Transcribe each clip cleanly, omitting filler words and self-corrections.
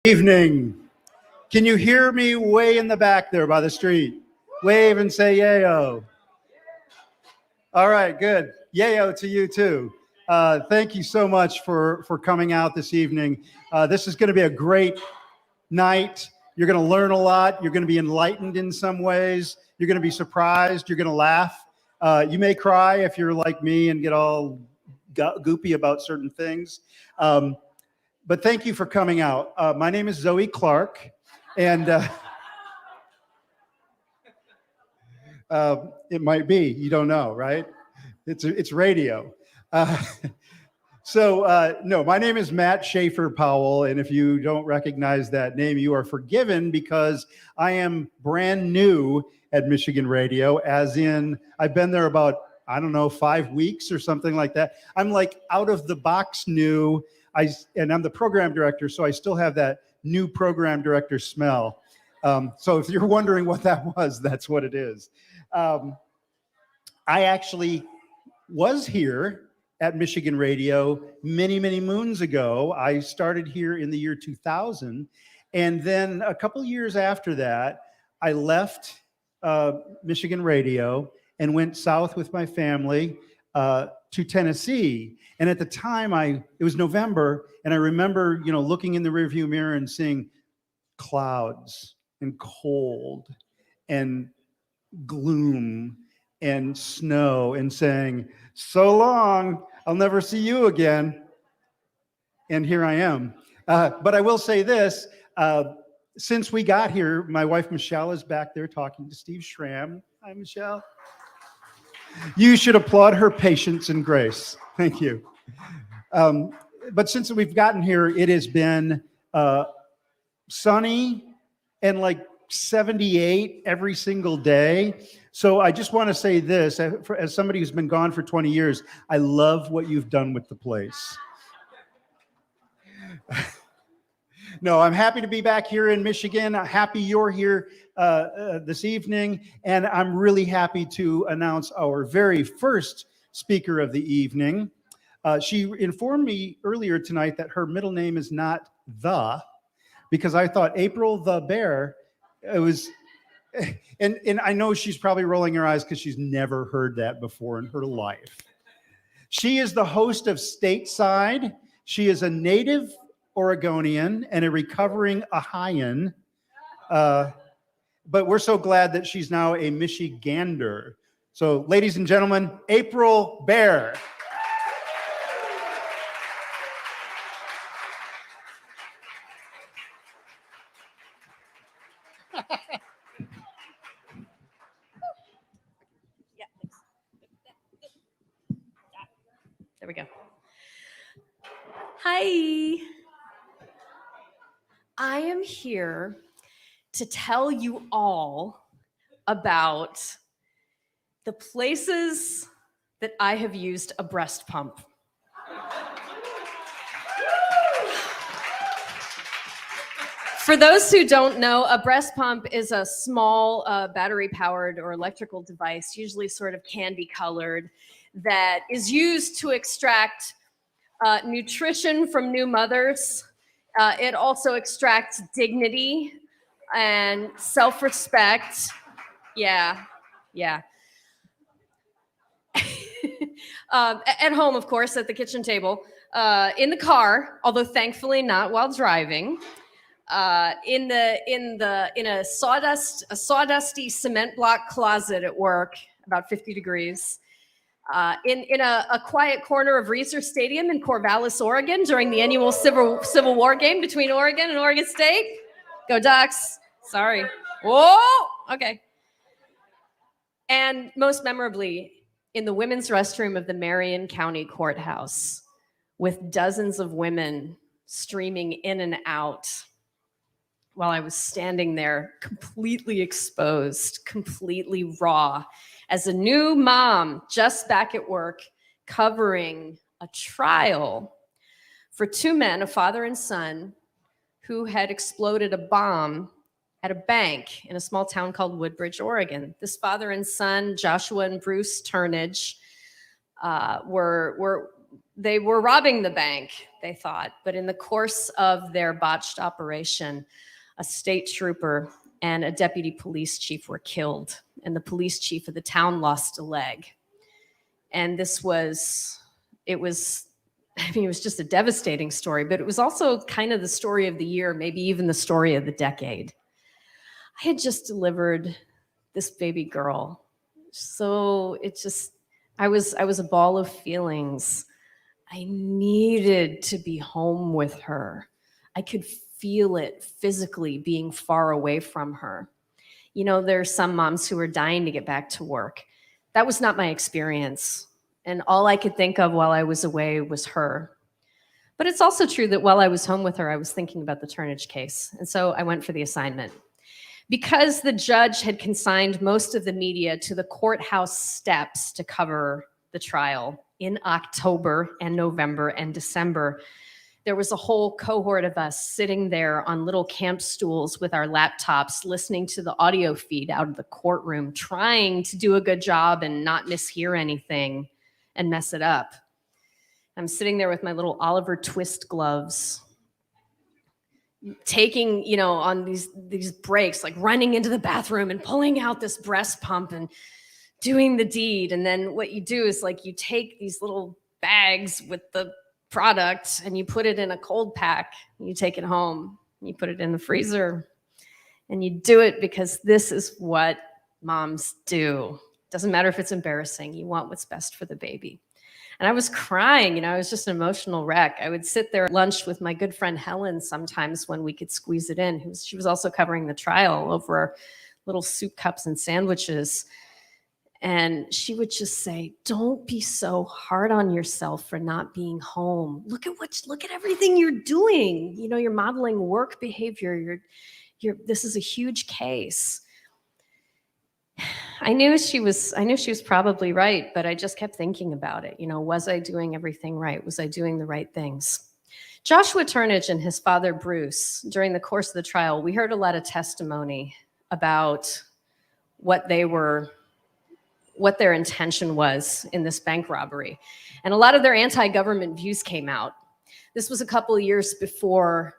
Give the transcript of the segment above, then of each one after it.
Evening. Can you hear me way in the back there by the street? Wave and say yayo. All right, good. Yayo to you too. Thank you so much for coming out this evening. This is going to be a great night. You're going to learn a lot. You're going to be enlightened in some ways. You're going to be surprised. You're going to laugh. You may cry if you're like me and get all goopy about certain things. But thank you for coming out. My name is Zoe Clark, and it might be, you don't know, right? It's radio. No, my name is Matt Schaefer Powell, and if you don't recognize that name, you are forgiven because I am brand new at Michigan Radio, as in I've been there about, I don't know, 5 weeks or something like that. I'm like out of the box new. And I'm the program director, so I still have that new program director smell. So if you're wondering what that was, that's what it is. I actually was here at Michigan Radio many, many moons ago. I started here in the year 2000. And then a couple years after that, I left Michigan Radio and went south with my family to Tennessee. And at the time, it was November, and I remember, looking in the rearview mirror and seeing clouds and cold and gloom and snow and saying, "So long, I'll never see you again." And here I am. But I will say this, since we got here, my wife Michelle is back there talking to Steve Schramm. Hi, Michelle. You should applaud her patience and grace. Thank you. But since we've gotten here, it has been sunny and like 78 every single day. So I just want to say this, as somebody who's been gone for 20 years, I love what you've done with the place. No, I'm happy to be back here in Michigan. I'm happy you're here this evening. And I'm really happy to announce our very first speaker of the evening. She informed me earlier tonight that her middle name is not The, because I thought April the Bear, it was, and I know she's probably rolling her eyes because she's never heard that before in her life. She is the host of Stateside. She is a native Oregonian and a recovering Ohioan, but we're so glad that she's now a Michigander. So, ladies and gentlemen, April Bear. There we go. Hi. I am here to tell you all about the places that I have used a breast pump. For those who don't know, a breast pump is a small battery-powered or electrical device, usually sort of candy-colored, that is used to extract nutrition from new mothers. It also extracts dignity and self-respect. Yeah. At home, of course, at the kitchen table, in the car, although thankfully not while driving. In a sawdusty cement block closet at work, about 50 degrees. In a quiet corner of Reser Stadium in Corvallis, Oregon, during the annual Civil War game between Oregon and Oregon State. Go Ducks. Sorry. Whoa. Okay. And most memorably, in the women's restroom of the Marion County Courthouse, with dozens of women streaming in and out while I was standing there completely exposed, completely raw, as a new mom just back at work, covering a trial for two men, a father and son, who had exploded a bomb at a bank in a small town called Woodbridge, Oregon. This father and son, Joshua and Bruce Turnage, were they were robbing the bank, they thought. But in the course of their botched operation, a state trooper and a deputy police chief were killed, and the police chief of the town lost a leg. And it was just a devastating story, but it was also kind of the story of the year, maybe even the story of the decade. I had just delivered this baby girl. So I was a ball of feelings. I needed to be home with her. I could feel it physically being far away from her. You know, there are some moms who are dying to get back to work. That was not my experience. And all I could think of while I was away was her. But it's also true that while I was home with her, I was thinking about the Turnage case. And so I went for the assignment. Because the judge had consigned most of the media to the courthouse steps to cover the trial in October and November and December, there was a whole cohort of us sitting there on little camp stools with our laptops, listening to the audio feed out of the courtroom, trying to do a good job and not mishear anything and mess it up. I'm sitting there with my little Oliver Twist gloves, taking, on these breaks, like running into the bathroom and pulling out this breast pump and doing the deed. And then what you do is like you take these little bags with the product and you put it in a cold pack, and you take it home, and you put it in the freezer, and you do it because this is what moms do. Doesn't matter if it's embarrassing, you want what's best for the baby. And I was crying, I was just an emotional wreck. I would sit there at lunch with my good friend Helen sometimes when we could squeeze it in. She was also covering the trial over our little soup cups and sandwiches. And she would just say, don't be so hard on yourself for not being home. Look at everything you're doing. You're modeling work behavior. This is a huge case. I knew she was probably right, but I just kept thinking about it. Was I doing everything right? Was I doing the right things? Joshua Turnage and his father, Bruce, during the course of the trial, we heard a lot of testimony about what their intention was in this bank robbery. And a lot of their anti-government views came out. This was a couple of years before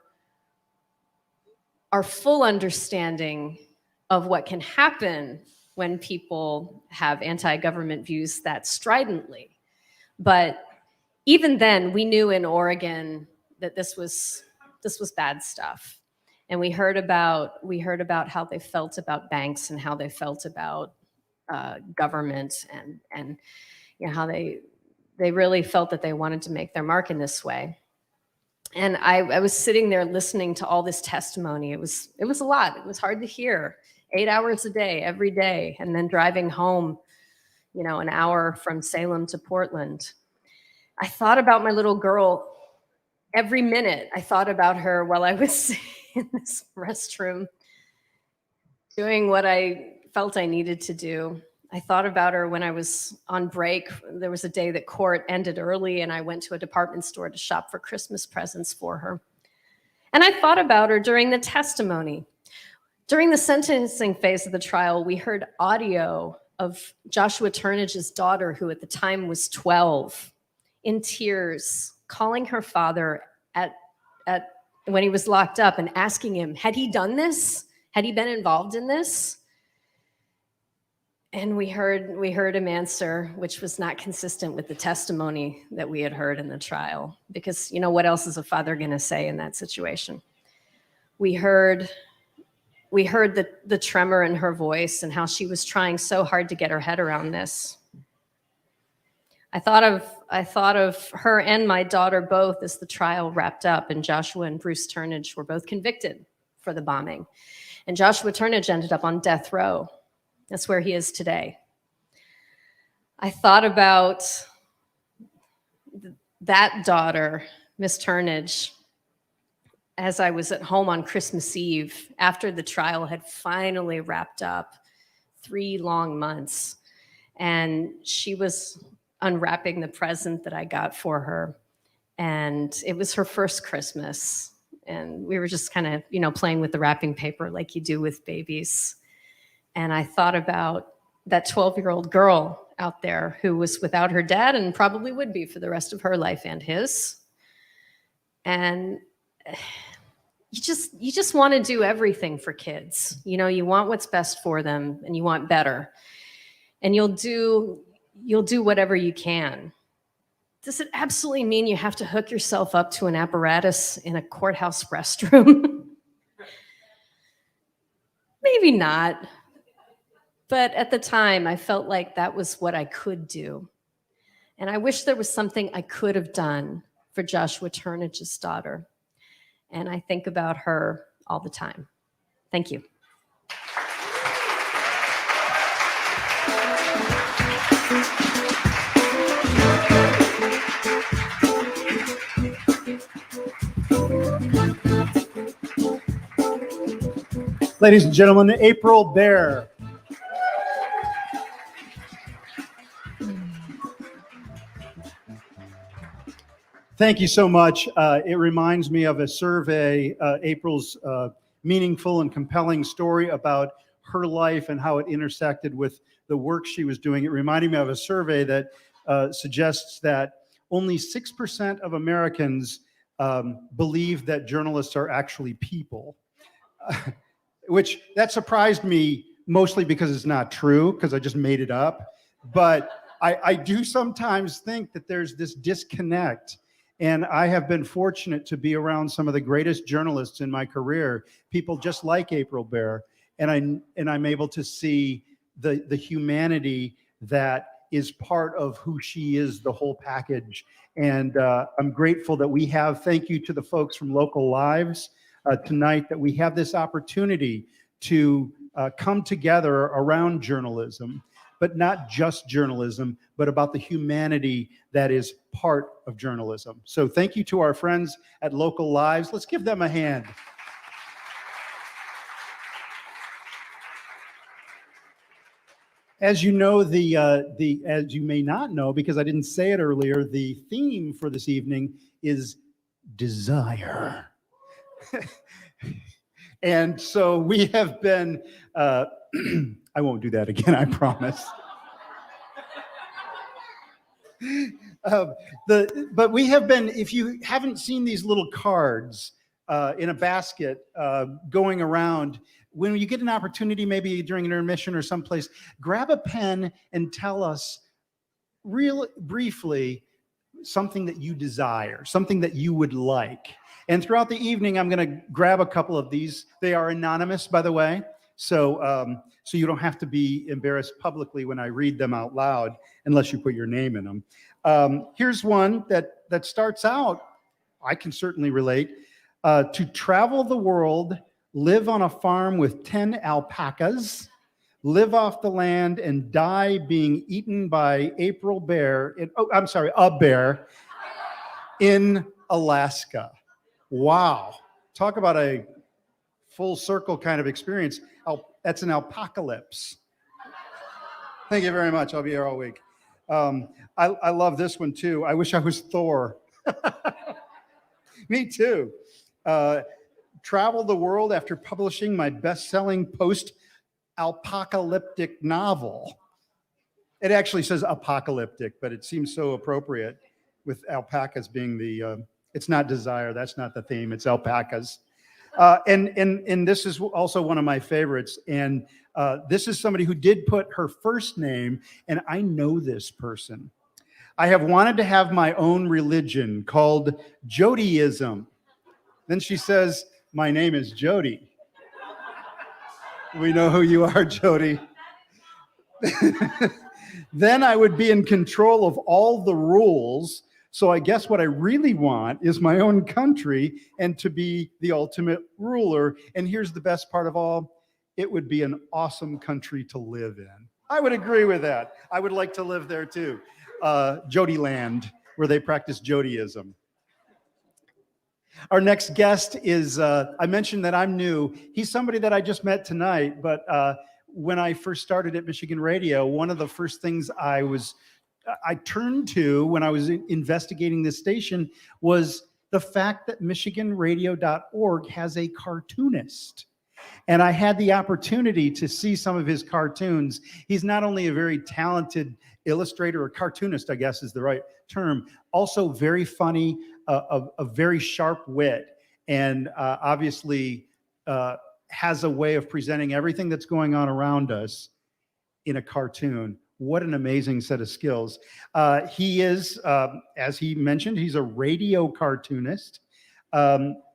our full understanding of what can happen when people have anti-government views that stridently. But even then, we knew in Oregon that this was bad stuff. And we heard about how they felt about banks and how they felt about government and how they really felt that they wanted to make their mark in this way. And I was sitting there listening to all this testimony. It was a lot. It was hard to hear. 8 hours a day, every day, and then driving home, an hour from Salem to Portland. I thought about my little girl every minute. I thought about her while I was in this restroom doing what I felt I needed to do. I thought about her when I was on break. There was a day that court ended early, and I went to a department store to shop for Christmas presents for her. And I thought about her during the testimony. During the sentencing phase of the trial, we heard audio of Joshua Turnage's daughter, who at the time was 12, in tears, calling her father at when he was locked up and asking him, had he done this? Had he been involved in this? And we heard him answer, which was not consistent with the testimony that we had heard in the trial, because what else is a father going to say in that situation? We heard the tremor in her voice and how she was trying so hard to get her head around this. I thought of her and my daughter both as the trial wrapped up, and Joshua and Bruce Turnage were both convicted for the bombing. And Joshua Turnage ended up on death row. That's where he is today. I thought about that daughter, Miss Turnage, as I was at home on Christmas Eve after the trial had finally wrapped up, 3 long months. And she was unwrapping the present that I got for her. And it was her first Christmas. And we were just kind of, playing with the wrapping paper like you do with babies. And I thought about that 12-year-old girl out there who was without her dad and probably would be for the rest of her life and his. And you just want to do everything for kids. You know, you want what's best for them and you want better. And you'll do whatever you can. Does it absolutely mean you have to hook yourself up to an apparatus in a courthouse restroom? Maybe not. But at the time, I felt like that was what I could do. And I wish there was something I could have done for Joshua Turnage's daughter. And I think about her all the time. Thank you. Ladies and gentlemen, April Bear. Thank you so much. It reminds me of a survey, April's meaningful and compelling story about her life and how it intersected with the work she was doing. It reminded me of a survey that suggests that only 6% of Americans believe that journalists are actually people, which that surprised me mostly because it's not true, because I just made it up. But I do sometimes think that there's this disconnect. And I have been fortunate to be around some of the greatest journalists in my career, people just like April Bear, and I'm able to see the humanity that is part of who she is, the whole package. And I'm grateful that we have, thank you to the folks from Local Lives tonight, that we have this opportunity to come together around journalism, but not just journalism, but about the humanity that is part of journalism. So thank you to our friends at Local Lives. Let's give them a hand. As you know, as you may not know, because I didn't say it earlier, the theme for this evening is desire. And so we have been, I won't do that again, I promise. But we have been, if you haven't seen these little cards in a basket going around, when you get an opportunity, maybe during an intermission or someplace, grab a pen and tell us real briefly something that you desire, something that you would like. And throughout the evening, I'm going to grab a couple of these. They are anonymous, by the way, so you don't have to be embarrassed publicly when I read them out loud, unless you put your name in them. Here's one that starts out, I can certainly relate, to travel the world, live on a farm with 10 alpacas, live off the land, and die being eaten by April Bear, a bear in Alaska. Wow. Talk about a full circle kind of experience. That's an alpacalypse. Thank you very much. I'll be here all week. I love this one too. I wish I was Thor. Me too. Travel the world after publishing my best-selling post-apocalyptic novel. It actually says apocalyptic, but it seems so appropriate with alpacas being the, it's not desire, that's not the theme, it's alpacas. And this is also one of my favorites. And this is somebody who did put her first name, and I know this person. I have wanted to have my own religion called Jodyism. Then she says, my name is Jody. We know who you are, Jody. Then I would be in control of all the rules. So I guess what I really want is my own country and to be the ultimate ruler. And here's the best part of all. It would be an awesome country to live in. I would agree with that. I would like to live there too. Jodyland, where they practice Jodyism. Our next guest is, I mentioned that I'm new. He's somebody that I just met tonight, but when I first started at Michigan Radio, one of the first things I turned to when I was investigating this station was the fact that MichiganRadio.org has a cartoonist. And I had the opportunity to see some of his cartoons. He's not only a very talented illustrator or cartoonist, I guess is the right term. Also very funny, a very sharp wit, and obviously has a way of presenting everything that's going on around us in a cartoon. What an amazing set of skills. He is, as he mentioned, he's a radio cartoonist.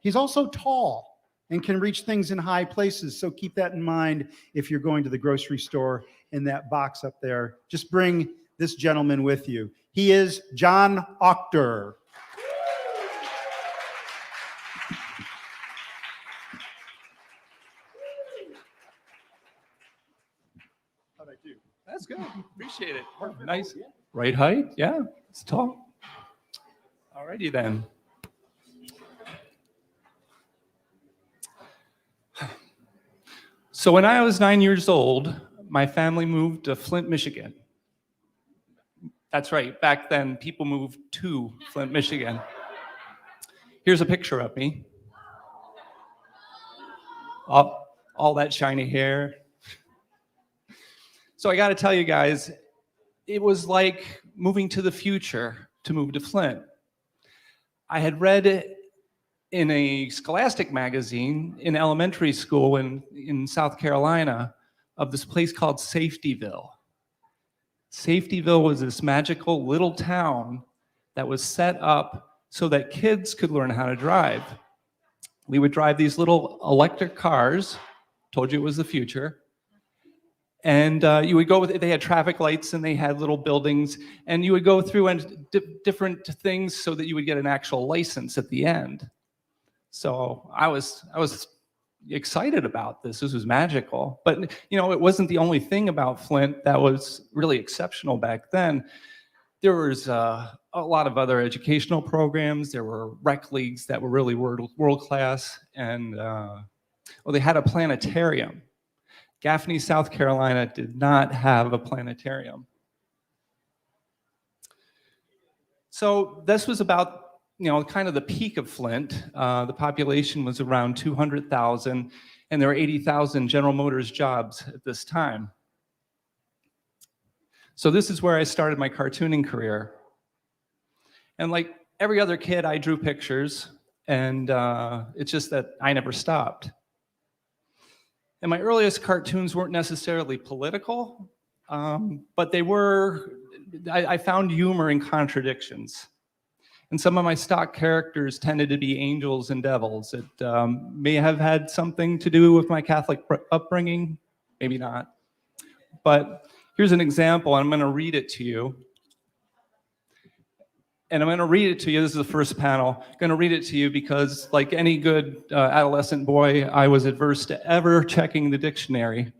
He's also tall and can reach things in high places. So keep that in mind if you're going to the grocery store. In that box up there, just bring this gentleman with you. He is John Octor. How'd I do? That's good. Appreciate it. Nice. Right height? Yeah, it's tall. All righty then. So when I was 9 years old, my family moved to Flint, Michigan. That's right. Back then, people moved to Flint, Michigan. Here's a picture of me. All that shiny hair. So I got to tell you guys, it was like moving to the future to move to Flint. I had read in a Scholastic magazine in elementary school in South Carolina of this place called Safetyville. Safetyville was this magical little town that was set up so that kids could learn how to drive. We would drive these little electric cars, told you it was the future, and you would go with, they had traffic lights and they had little buildings, and you would go through and different things so that you would get an actual license at the end. So I was excited about this. This was magical. But you know, it wasn't the only thing about Flint that was really exceptional back then. There was a lot of other educational programs. There were rec leagues that were really world class, and well, they had a planetarium. Gaffney, South Carolina did not have a planetarium. So this was about, you know, kind of the peak of Flint. The population was around 200,000, and there were 80,000 General Motors jobs at this time. So this is where I started my cartooning career. And like every other kid, I drew pictures, and it's just that I never stopped. And my earliest cartoons weren't necessarily political, but they were, I found humor in contradictions. And some of my stock characters tended to be angels and devils. It may have had something to do with my Catholic upbringing, maybe not. But here's an example, and I'm going to read it to you. And I'm going to read it to you. This is the first panel. I'm going to read it to you because, like any good adolescent boy, I was adverse to ever checking the dictionary.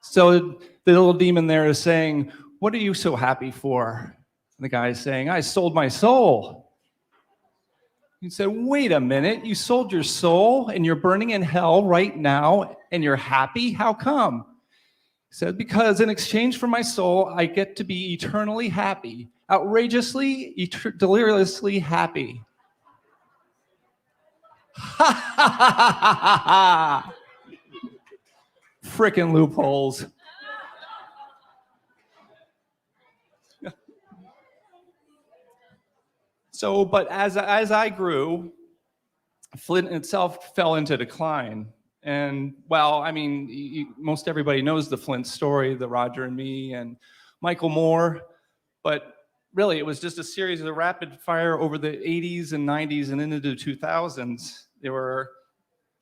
So the little demon there is saying, "What are you so happy for?" And the guy is saying, "I sold my soul." He said, "Wait a minute, you sold your soul and you're burning in hell right now and you're happy? How come?" He said, "Because in exchange for my soul, I get to be eternally happy, outrageously, deliriously happy." Ha ha ha ha ha ha! Frickin' loopholes. So, but as I grew, Flint itself fell into decline. And well, I mean, most everybody knows the Flint story, the Roger and Me and Michael Moore, but really it was just a series of rapid fire over the 80s and 90s and into the 2000s. There were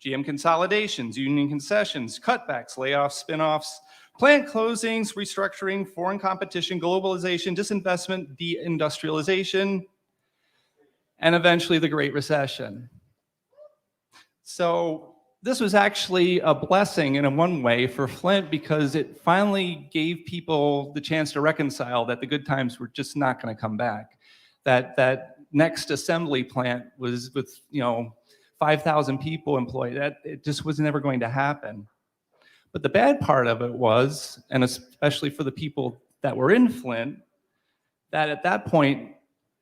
GM consolidations, union concessions, cutbacks, layoffs, spin-offs, plant closings, restructuring, foreign competition, globalization, disinvestment, deindustrialization, and eventually the Great Recession. So this was actually a blessing in one way for Flint because it finally gave people the chance to reconcile that the good times were just not going to come back. That next assembly plant was with, 5,000 people employed. That it just was never going to happen. But the bad part of it was, and especially for the people that were in Flint, that at that point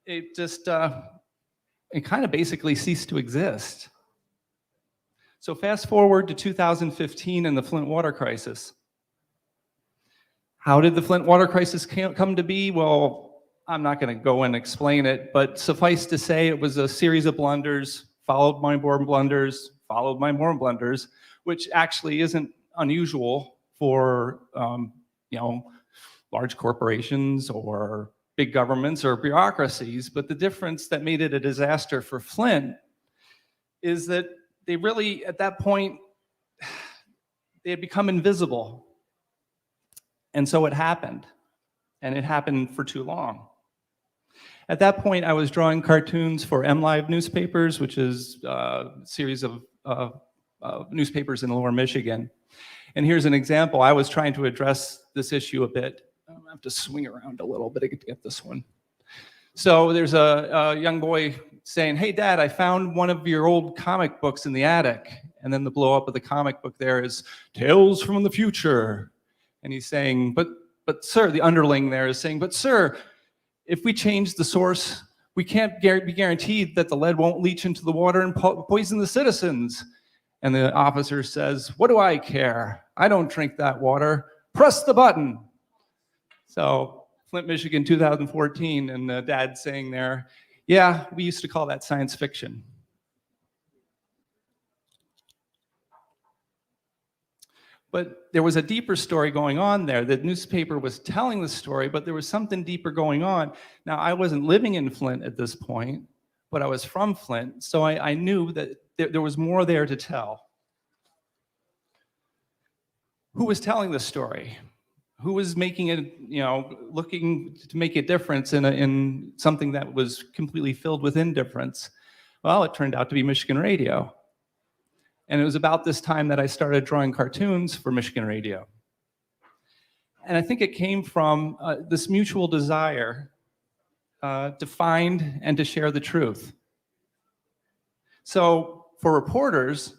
it just it kind of basically ceased to exist. So fast forward to 2015 and the Flint water crisis. How did the Flint water crisis come to be? Well, I'm not going to go and explain it, but suffice to say it was a series of blunders, followed by more blunders, followed by more blunders, which actually isn't unusual for large corporations or big governments or bureaucracies. But the difference that made it a disaster for Flint is that they really, at that point, they had become invisible. And so it happened. And it happened for too long. At that point, I was drawing cartoons for MLive newspapers, which is a series of newspapers in Lower Michigan. And here's an example. I was trying to address this issue a bit. I have to swing around a little bit to get this one. So there's a young boy saying, "Hey, Dad, I found one of your old comic books in the attic." And then the blow up of the comic book there is "Tales from the Future." And he's saying, but sir, the underling there is saying, "But sir, if we change the source, we can't be guaranteed that the lead won't leach into the water and poison the citizens." And the officer says, "What do I care? I don't drink that water. Press the button." So Flint, Michigan, 2014, and the dad saying there, "Yeah, we used to call that science fiction." But there was a deeper story going on there. The newspaper was telling the story, but there was something deeper going on. Now, I wasn't living in Flint at this point, but I was from Flint, so I knew that there was more there to tell. Who was telling the story? Who was making it, looking to make a difference in something that was completely filled with indifference? Well, it turned out to be Michigan Radio. And it was about this time that I started drawing cartoons for Michigan Radio. And I think it came from this mutual desire to find and to share the truth. So for reporters,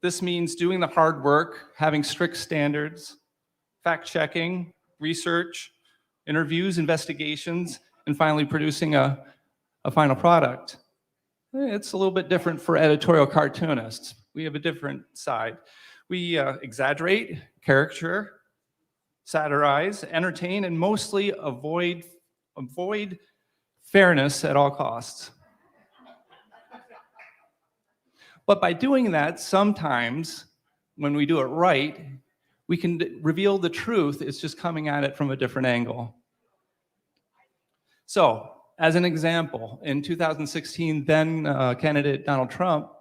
this means doing the hard work, having strict standards, fact-checking, research, interviews, investigations, and finally producing a final product. It's a little bit different for editorial cartoonists. We have a different side. We exaggerate, caricature, satirize, entertain, and mostly avoid fairness at all costs. But by doing that, sometimes, when we do it right, we can reveal the truth. It's just coming at it from a different angle. So, as an example, in 2016, then candidate Donald Trump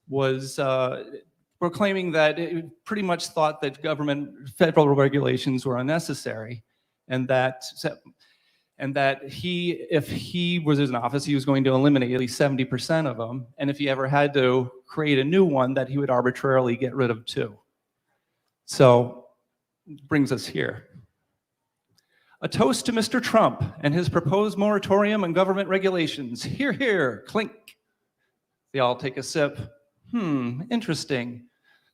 was proclaiming that it pretty much thought that federal regulations were unnecessary, and that if he was in office, he was going to eliminate at least 70% of them, and if he ever had to create a new one, that he would arbitrarily get rid of two. So, brings us here. A toast to Mr. Trump and his proposed moratorium on government regulations. Hear, hear, clink. They all take a sip. Interesting.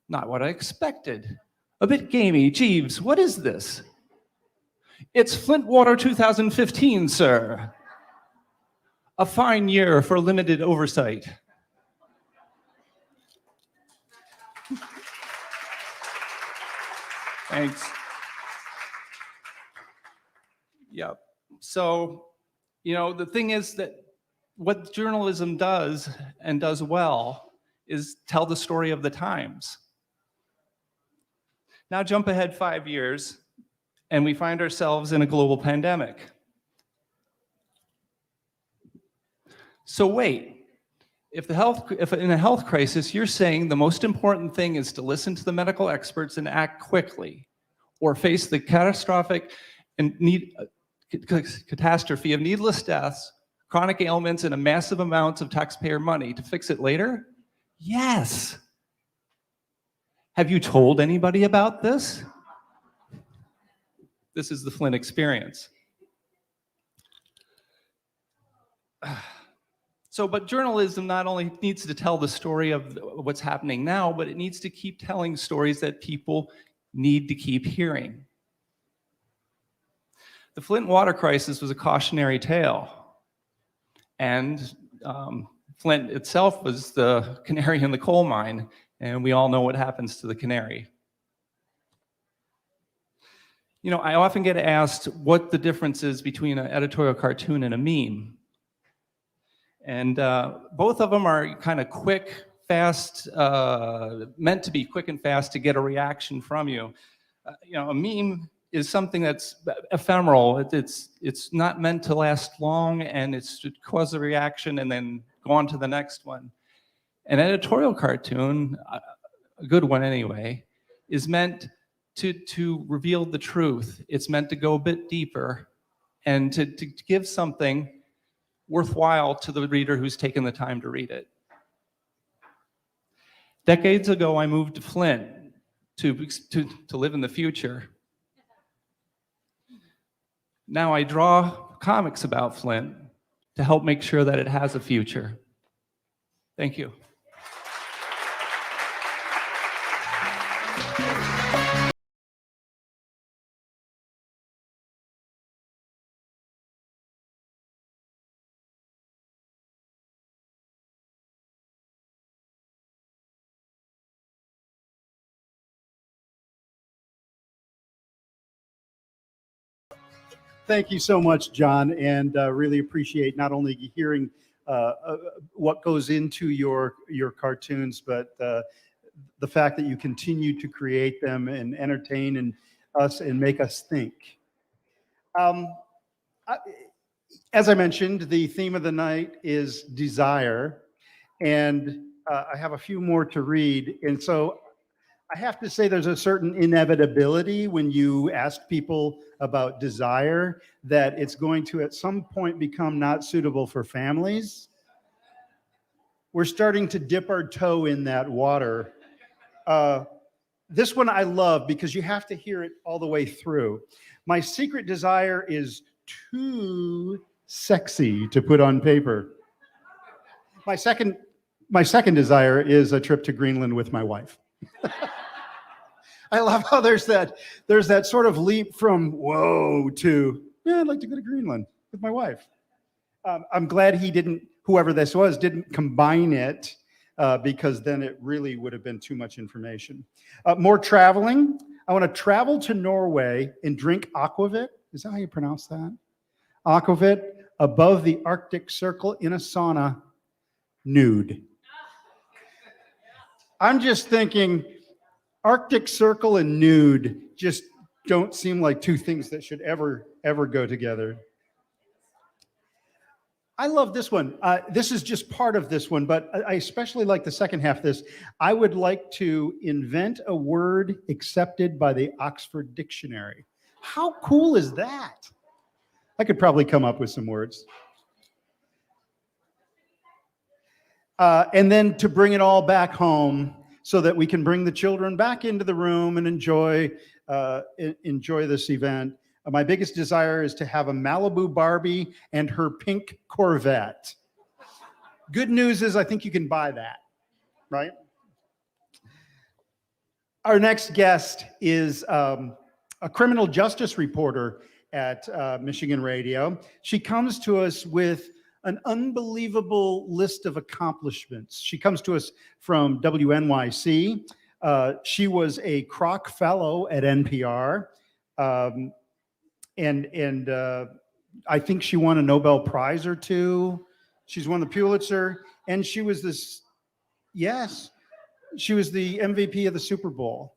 Not what I expected. A bit gamey. Jeeves, what is this? It's Flint Water 2015, sir. A fine year for limited oversight. Thanks. Yep. So, the thing is that what journalism does and does well is tell the story of the times. Now jump ahead 5 years, and we find ourselves in a global pandemic. So wait, if in a health crisis, you're saying the most important thing is to listen to the medical experts and act quickly, or face the catastrophic and catastrophe of needless deaths, chronic ailments, and a massive amounts of taxpayer money to fix it later? Yes. Have you told anybody about this? This is the Flint experience. But journalism not only needs to tell the story of what's happening now, but it needs to keep telling stories that people need to keep hearing. The Flint water crisis was a cautionary tale, and Flint itself was the canary in the coal mine, and we all know what happens to the canary. I often get asked what the difference is between an editorial cartoon and a meme. And both of them are kind of quick, fast, meant to be quick and fast to get a reaction from you. A meme is something that's ephemeral. It's not meant to last long, and it's to cause a reaction and then go on to the next one. An editorial cartoon, a good one anyway, is meant to reveal the truth. It's meant to go a bit deeper and to give something worthwhile to the reader who's taken the time to read it. Decades ago, I moved to Flint to live in the future. Now I draw comics about Flint to help make sure that it has a future. Thank you. Thank you so much, John, and really appreciate not only hearing what goes into your cartoons, but the fact that you continue to create them and entertain us and make us think. As I mentioned, the theme of the night is desire, and I have a few more to read, and so I have to say there's a certain inevitability when you ask people about desire that it's going to at some point become not suitable for families. We're starting to dip our toe in that water. This one I love because you have to hear it all the way through. My secret desire is too sexy to put on paper. My second desire is a trip to Greenland with my wife. I love how there's that sort of leap from whoa to I'd like to go to Greenland with my wife. I'm glad whoever this was didn't combine it because then it really would have been too much information. More traveling. I want to travel to Norway and drink aquavit. Is that how you pronounce that? Aquavit above the Arctic Circle in a sauna, nude. I'm just thinking, Arctic Circle and nude just don't seem like two things that should ever go together. I love this one. This is just part of this one, but I especially like the second half of this. I would like to invent a word accepted by the Oxford Dictionary. How cool is that? I could probably come up with some words. And then to bring it all back home so that we can bring the children back into the room and enjoy this event. My biggest desire is to have a Malibu Barbie and her pink Corvette. Good news is I think you can buy that, right? Our next guest is a criminal justice reporter at Michigan Radio. She comes to us with an unbelievable list of accomplishments. She comes to us from WNYC. She was a Kroc Fellow at NPR. And I think she won a Nobel Prize or two. She's won the Pulitzer, and she was the MVP of the Super Bowl.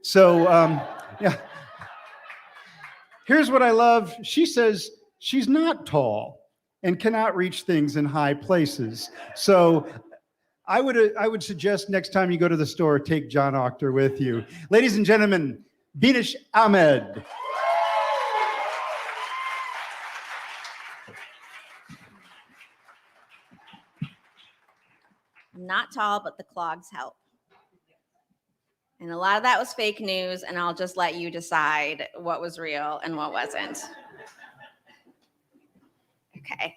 So, yeah. Here's what I love. She says she's not tall and cannot reach things in high places. So I would suggest next time you go to the store, take John Octor with you. Ladies and gentlemen, Binish Ahmed. I'm not tall, but the clogs help. And a lot of that was fake news, and I'll just let you decide what was real and what wasn't. Okay.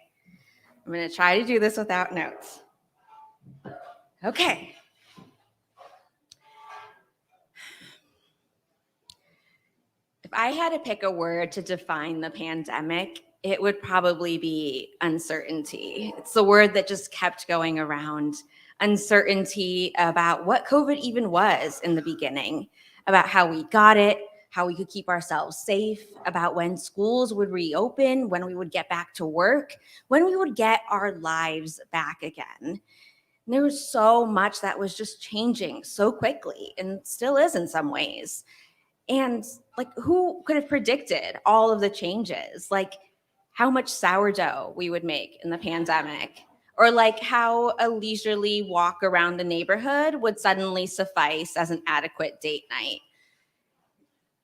I'm going to try to do this without notes. Okay. If I had to pick a word to define the pandemic, it would probably be uncertainty. It's the word that just kept going around. Uncertainty about what COVID even was in the beginning, about how we got it, how we could keep ourselves safe, about when schools would reopen, when we would get back to work, when we would get our lives back again. And there was so much that was just changing so quickly, and still is in some ways. And like, who could have predicted all of the changes? Like how much sourdough we would make in the pandemic, or like how a leisurely walk around the neighborhood would suddenly suffice as an adequate date night.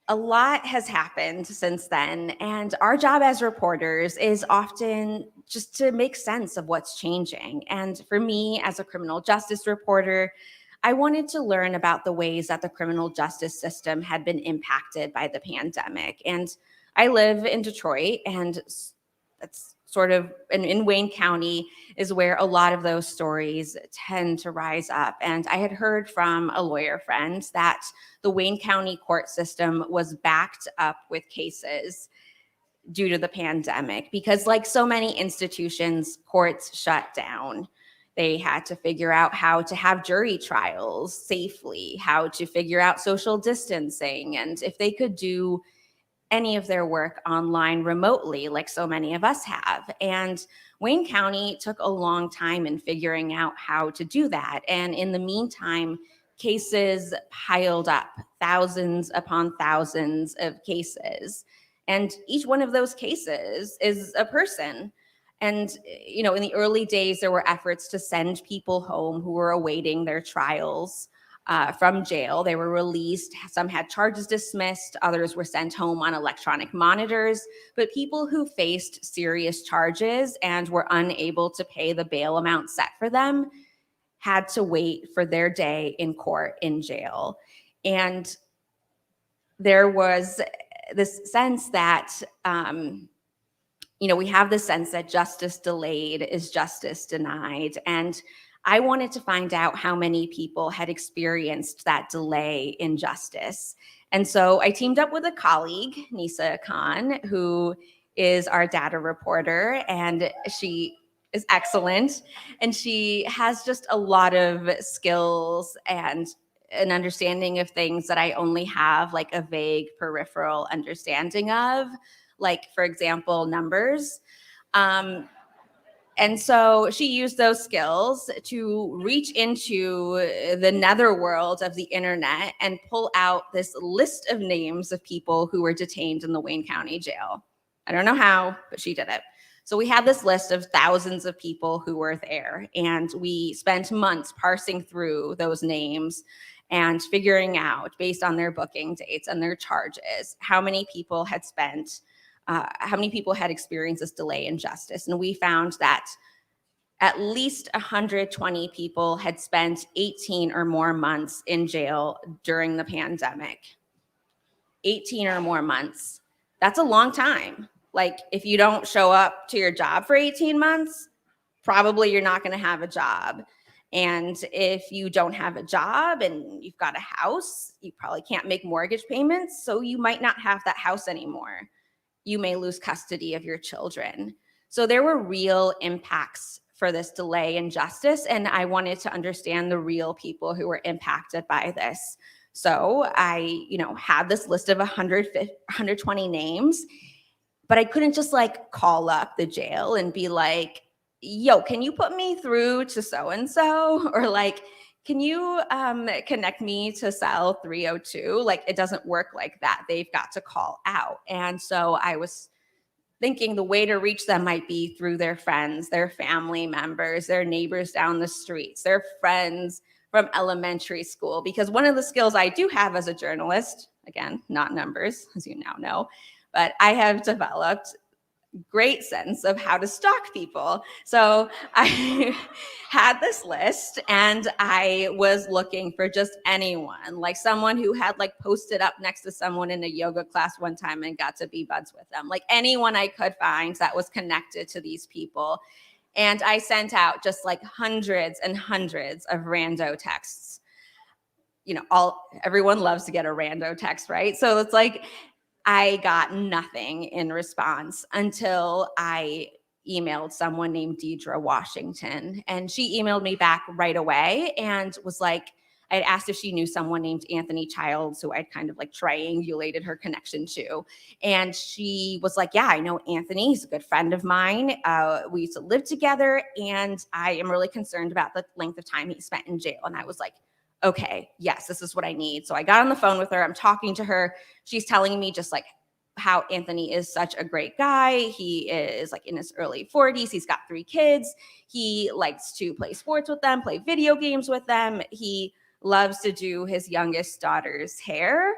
A lot has happened since then, and our job as reporters is often just to make sense of what's changing. And for me, as a criminal justice reporter, I wanted to learn about the ways that the criminal justice system had been impacted by the pandemic. And I live in Detroit, and that's sort of in Wayne County is where a lot of those stories tend to rise up. And I had heard from a lawyer friend that the Wayne County court system was backed up with cases due to the pandemic because, like so many institutions, courts shut down. They had to figure out how to have jury trials safely, how to figure out social distancing, and if they could do any of their work online remotely, like so many of us have. And Wayne County took a long time in figuring out how to do that. And in the meantime, cases piled up, thousands upon thousands of cases. And each one of those cases is a person. And, you know, in the early days, there were efforts to send people home who were awaiting their trials from jail. They were released. Some had charges dismissed. Others were sent home on electronic monitors. But people who faced serious charges and were unable to pay the bail amount set for them had to wait for their day in court in jail. And there was this sense that, we have the sense that justice delayed is justice denied. And I wanted to find out how many people had experienced that delay in justice. And so I teamed up with a colleague, Nisa Khan, who is our data reporter, and she is excellent. And she has just a lot of skills and an understanding of things that I only have like a vague peripheral understanding of, like, for example, numbers. And so she used those skills to reach into the netherworld of the internet and pull out this list of names of people who were detained in the Wayne County jail. I don't know how, but she did it. So we had this list of thousands of people who were there, and we spent months parsing through those names and figuring out, based on their booking dates and their charges, how many people had experienced this delay in justice. And we found that at least 120 people had spent 18 or more months in jail during the pandemic. 18 or more months. That's a long time. Like, if you don't show up to your job for 18 months, probably you're not going to have a job. And if you don't have a job and you've got a house, you probably can't make mortgage payments, so you might not have that house anymore. You may lose custody of your children. So there were real impacts for this delay in justice, and I wanted to understand the real people who were impacted by this. So I, had this list of 120 names, but I couldn't just like call up the jail and be like, yo, can you put me through to so-and-so? Or like, can you connect me to cell 302? Like, it doesn't work like that. They've got to call out. And so I was thinking the way to reach them might be through their friends, their family members, their neighbors down the streets, their friends from elementary school. Because one of the skills I do have as a journalist, again, not numbers, as you now know, but I have developed great sense of how to stalk people. So I had this list, and I was looking for just anyone, like someone who had like posted up next to someone in a yoga class one time and got to be buds with them, like anyone I could find that was connected to these people. And I sent out just like hundreds and hundreds of rando texts. Everyone loves to get a rando text, right? So it's like, I got nothing in response until I emailed someone named Deidre Washington. And she emailed me back right away and was like, I had asked if she knew someone named Anthony Childs, who I'd kind of like triangulated her connection to. And she was like, yeah, I know Anthony. He's a good friend of mine. We used to live together, and I am really concerned about the length of time he spent in jail. And I was like, okay, yes, this is what I need. So I got on the phone with her. I'm talking to her. She's telling me just like how Anthony is such a great guy. He is like in his early 40s. He's got 3 kids. He likes to play sports with them, play video games with them. He loves to do his youngest daughter's hair.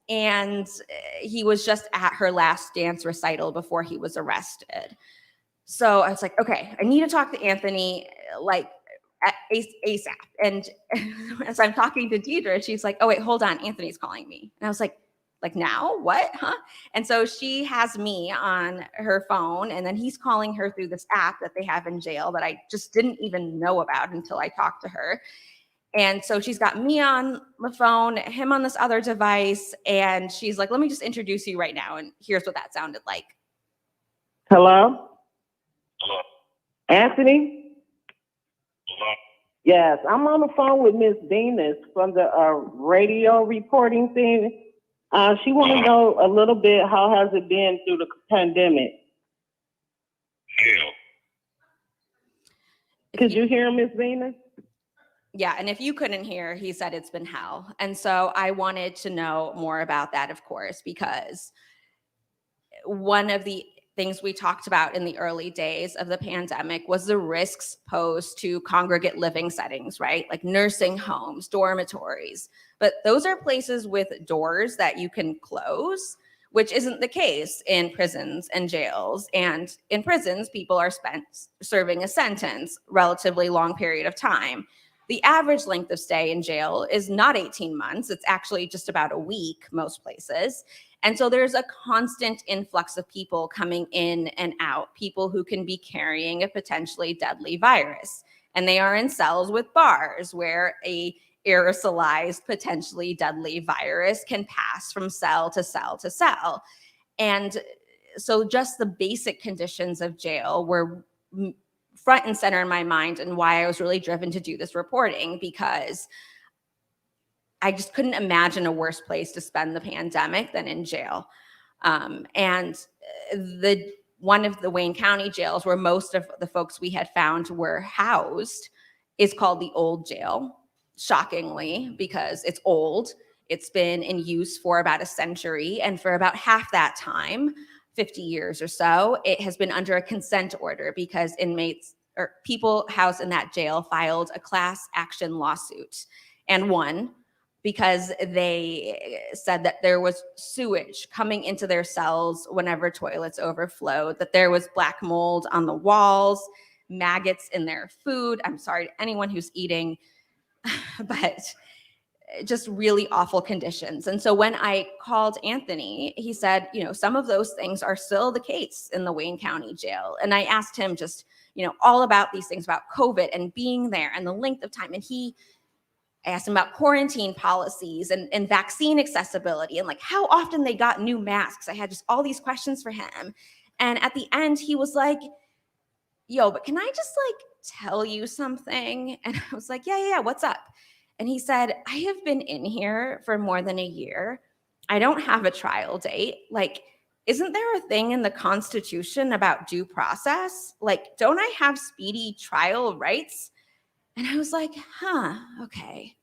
And he was just at her last dance recital before he was arrested. So I was like, okay, I need to talk to Anthony, like ASAP. And as I'm talking to Deidre, she's like, oh, wait, hold on. Anthony's calling me. And I was like now? What? Huh? And so she has me on her phone, and then he's calling her through this app that they have in jail that I just didn't even know about until I talked to her. And so she's got me on the phone, him on this other device, and she's like, let me just introduce you right now. And here's what that sounded like. Hello? Hello. Anthony? Hello. Yes, I'm on the phone with Miss Venus from the radio reporting thing. She want to know a little bit, how has it been through the pandemic? Hell. Could you hear Miss Venus? Yeah, and if you couldn't hear, he said it's been hell. And so I wanted to know more about that, of course, because one of the things we talked about in the early days of the pandemic was the risks posed to congregate living settings, right? Like nursing homes, dormitories. But those are places with doors that you can close, which isn't the case in prisons and jails. And in prisons, people are spent serving a sentence, relatively long period of time. The average length of stay in jail is not 18 months. It's actually just about a week, most places. And so there's a constant influx of people coming in and out, people who can be carrying a potentially deadly virus. And they are in cells with bars where a aerosolized, potentially deadly virus can pass from cell to cell to cell. And so just the basic conditions of jail were front and center in my mind, and why I was really driven to do this reporting, because I just couldn't imagine a worse place to spend the pandemic than in jail. And one of the Wayne County jails where most of the folks we had found were housed is called the Old Jail, shockingly, because it's old. It's been in use for about a century, and for about half that time, 50 years or so, it has been under a consent order because inmates or people housed in that jail filed a class action lawsuit and won, because they said that there was sewage coming into their cells whenever toilets overflowed, that there was black mold on the walls, maggots in their food. I'm sorry to anyone who's eating, but just really awful conditions. And so when I called Anthony, he said, some of those things are still the case in the Wayne County jail. And I asked him just, all about these things, about COVID and being there and the length of time. And I asked him about quarantine policies and vaccine accessibility and like how often they got new masks. I had just all these questions for him. And at the end, he was like, yo, but can I just like tell you something? And I was like, yeah, what's up? And he said, I have been in here for more than a year. I don't have a trial date. Like, isn't there a thing in the Constitution about due process? Like, don't I have speedy trial rights? And I was like, okay.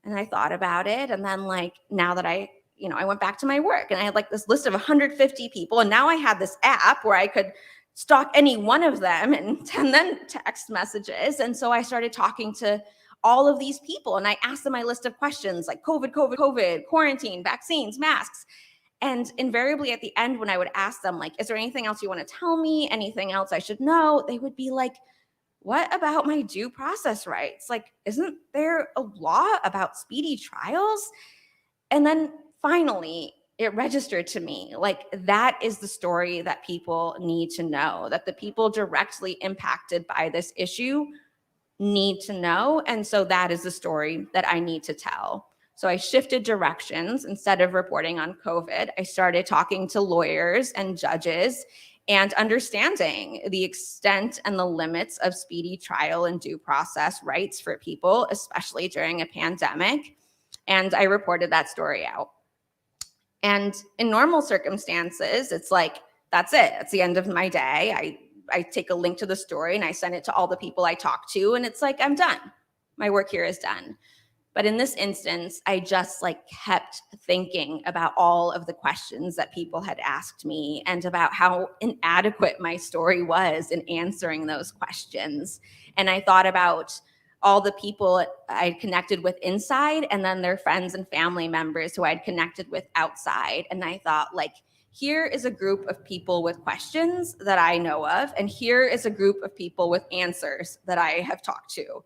And I thought about it. And then like, now that I went back to my work and I had like this list of 150 people. And now I had this app where I could stalk any one of them and send them text messages. And so I started talking to all of these people. And I asked them my list of questions like COVID, quarantine, vaccines, masks. And invariably at the end, when I would ask them, like, is there anything else you want to tell me? Anything else I should know? They would be like, what about my due process rights? Like, isn't there a law about speedy trials? And then finally, it registered to me, like, that is the story that people need to know, that the people directly impacted by this issue need to know. And so that is the story that I need to tell. So I shifted directions. Instead of reporting on COVID, I started talking to lawyers and judges and understanding the extent and the limits of speedy trial and due process rights for people, especially during a pandemic. And I reported that story out. And in normal circumstances, it's like, that's it. That's the end of my day. I take a link to the story and I send it to all the people I talk to, and it's like, I'm done. My work here is done. But in this instance, I just kept thinking about all of the questions that people had asked me and about how inadequate my story was in answering those questions. And I thought about all the people I connected with inside and then their friends and family members who I'd connected with outside. And I thought, here is a group of people with questions that I know of, and here is a group of people with answers that I have talked to.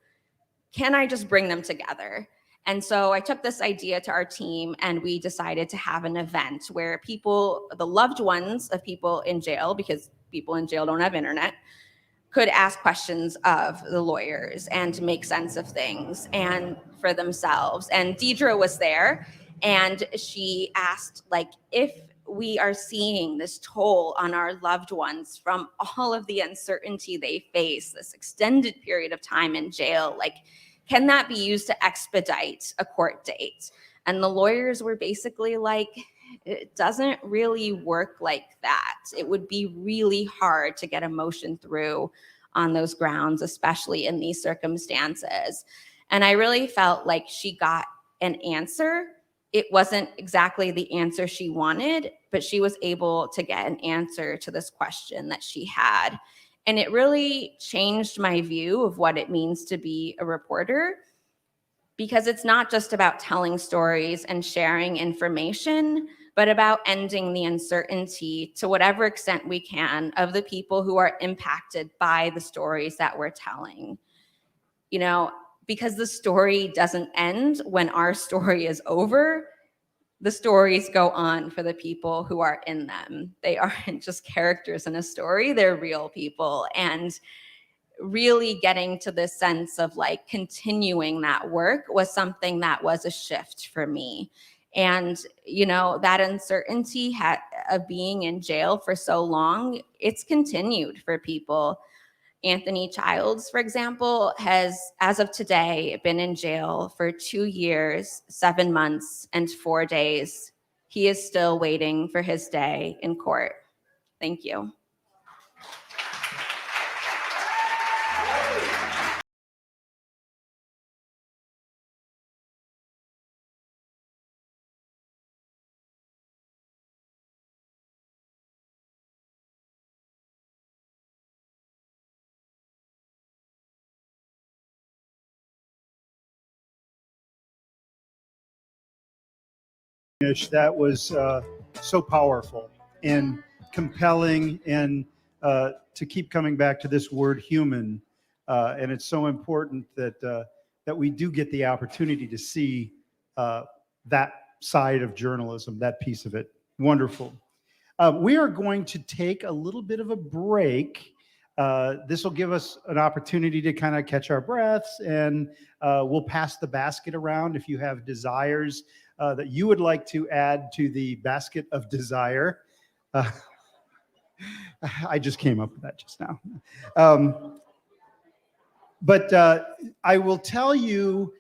Can I just bring them together? And so I took this idea to our team, and we decided to have an event where people, the loved ones of people in jail, because people in jail don't have internet, could ask questions of the lawyers and make sense of things and for themselves. And Deidre was there, and she asked, if we are seeing this toll on our loved ones from all of the uncertainty they face, this extended period of time in jail, can that be used to expedite a court date? And the lawyers were basically like, it doesn't really work like that. It would be really hard to get a motion through on those grounds, especially in these circumstances. And I really felt like she got an answer. It wasn't exactly the answer she wanted, but she was able to get an answer to this question that she had. And it really changed my view of what it means to be a reporter, because it's not just about telling stories and sharing information, but about ending the uncertainty to whatever extent we can of the people who are impacted by the stories that we're telling. Because the story doesn't end when our story is over, the stories go on for the people who are in them. They aren't just characters in a story, they're real people. And really getting to this sense of continuing that work was something that was a shift for me. And, that uncertainty of being in jail for so long, it's continued for people. Anthony Childs, for example, has, as of today, been in jail for 2 years, 7 months, and 4 days. He is still waiting for his day in court. Thank you. That was so powerful and compelling, and to keep coming back to this word human. And it's so important that we do get the opportunity to see that side of journalism, that piece of it. Wonderful. We are going to take a little bit of a break. This will give us an opportunity to kind of catch our breaths, and we'll pass the basket around if you have desires that you would like to add to the basket of desire. I just came up with that just now. But I will tell you,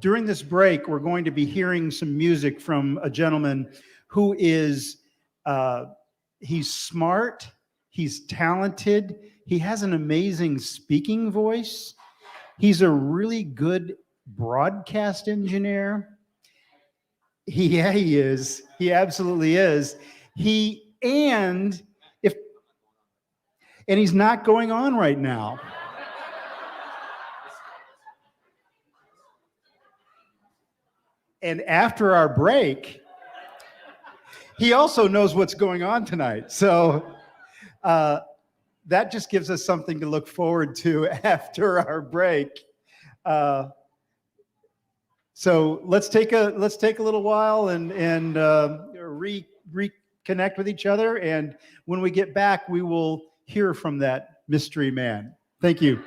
during this break, we're going to be hearing some music from a gentleman who is, he's smart, he's talented, he has an amazing speaking voice, he's a really good broadcast engineer. Yeah, he is. He absolutely is. And he's not going on right now. And after our break, he also knows what's going on tonight. So that just gives us something to look forward to after our break. So let's take a little while and reconnect with each other. And when we get back, we will hear from that mystery man. Thank you.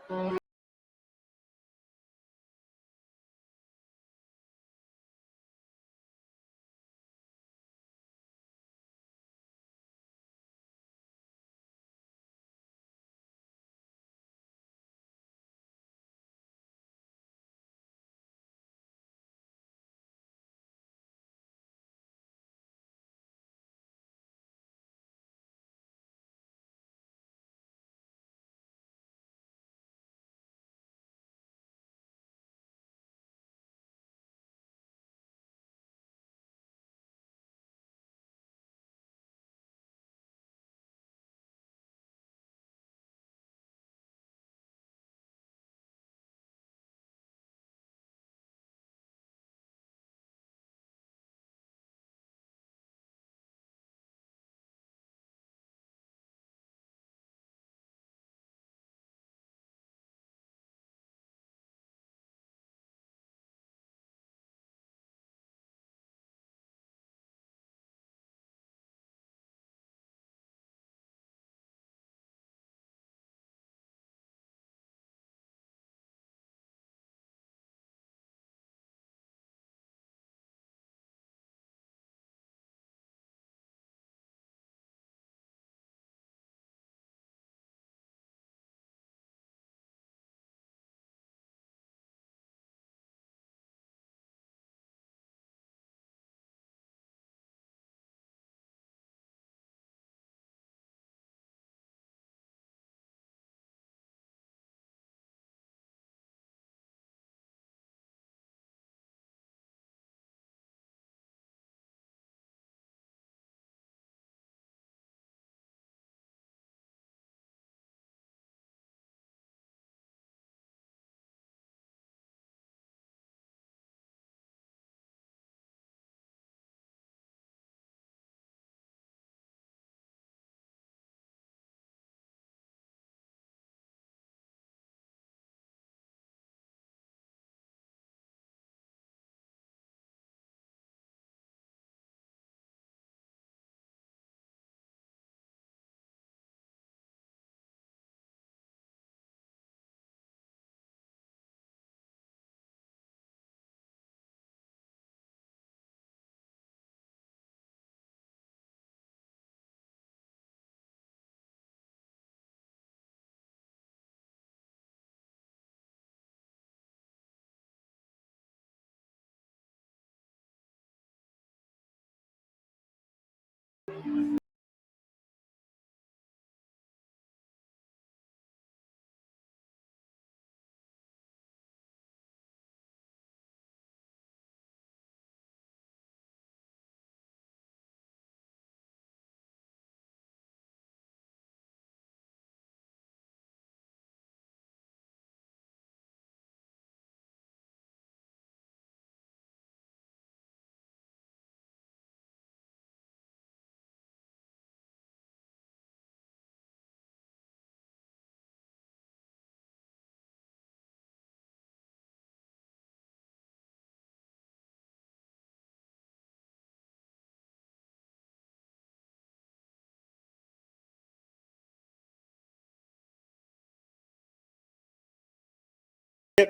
Get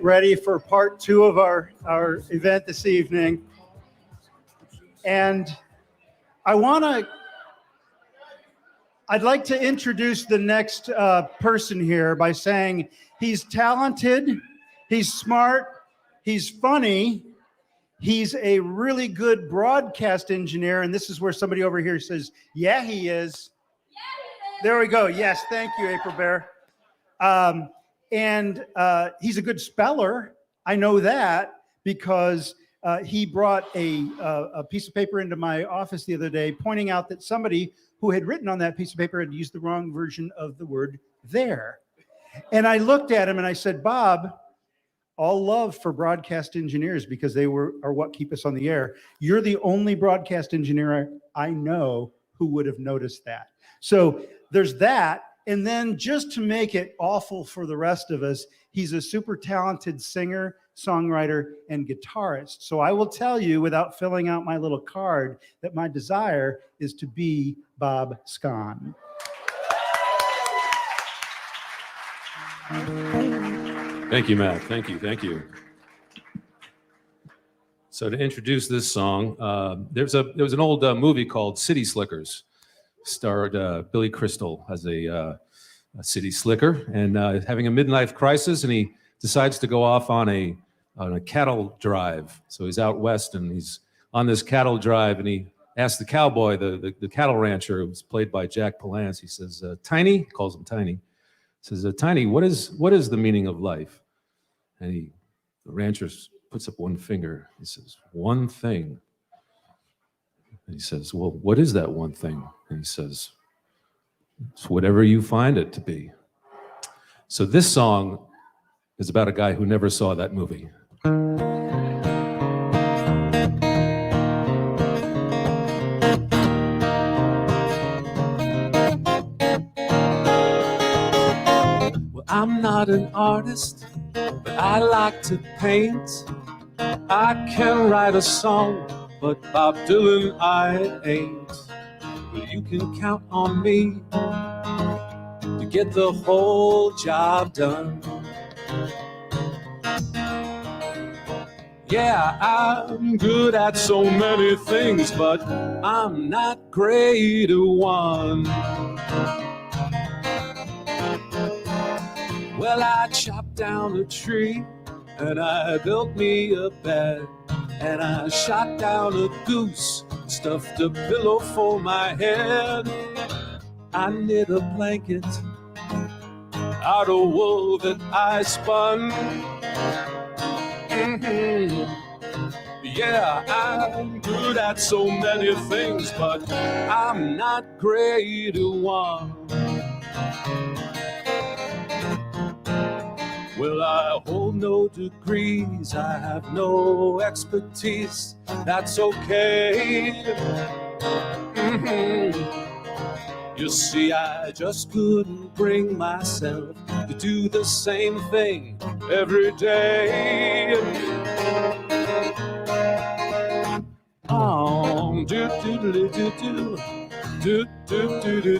ready for part 2 of our event this evening. And I'd like to introduce the next person here by saying he's talented, he's smart, he's funny, he's a really good broadcast engineer. And this is where somebody over here says, yeah, he is. There we go. Yes, thank you, April Bear. And he's a good speller. I know that because he brought a piece of paper into my office the other day pointing out that somebody who had written on that piece of paper had used the wrong version of the word there. And I looked at him and I said, Bob, all love for broadcast engineers because they are what keep us on the air. You're the only broadcast engineer I know who would have noticed that. So there's that. And then just to make it awful for the rest of us, he's a super talented singer, songwriter, and guitarist. So I will tell you without filling out my little card that my desire is to be Bob Scon. Thank you, Matt. Thank you. Thank you. So to introduce this song, there was an old movie called City Slickers, starred Billy Crystal as a city slicker, and having a midlife crisis, and he decides to go off on a cattle drive. So he's out west, and he's on this cattle drive, and he asks the cowboy, the cattle rancher, who's played by Jack Palance. He says, "Tiny," he calls him Tiny. He says, "Tiny, what is the meaning of life?" And the rancher puts up one finger. He says, "One thing." And he says, "Well, what is that one thing?" And he says, "It's whatever you find it to be." So this song is about a guy who never saw that movie. Well, I'm not an artist, but I like to paint. I can write a song, but Bob Dylan I ain't. But you can count on me to get the whole job done. Yeah, I'm good at so many things, but I'm not great at one. Well, I chopped down a tree and I built me a bed, and I shot down a goose, stuffed a pillow for my head. I knit a blanket out of wool that I spun. Yeah, I'm good at so many things, but I'm not great at one. Well, I hold no degrees, I have no expertise, that's okay. You see, I just couldn't bring myself to do the same thing every day. Do do do do do do do do do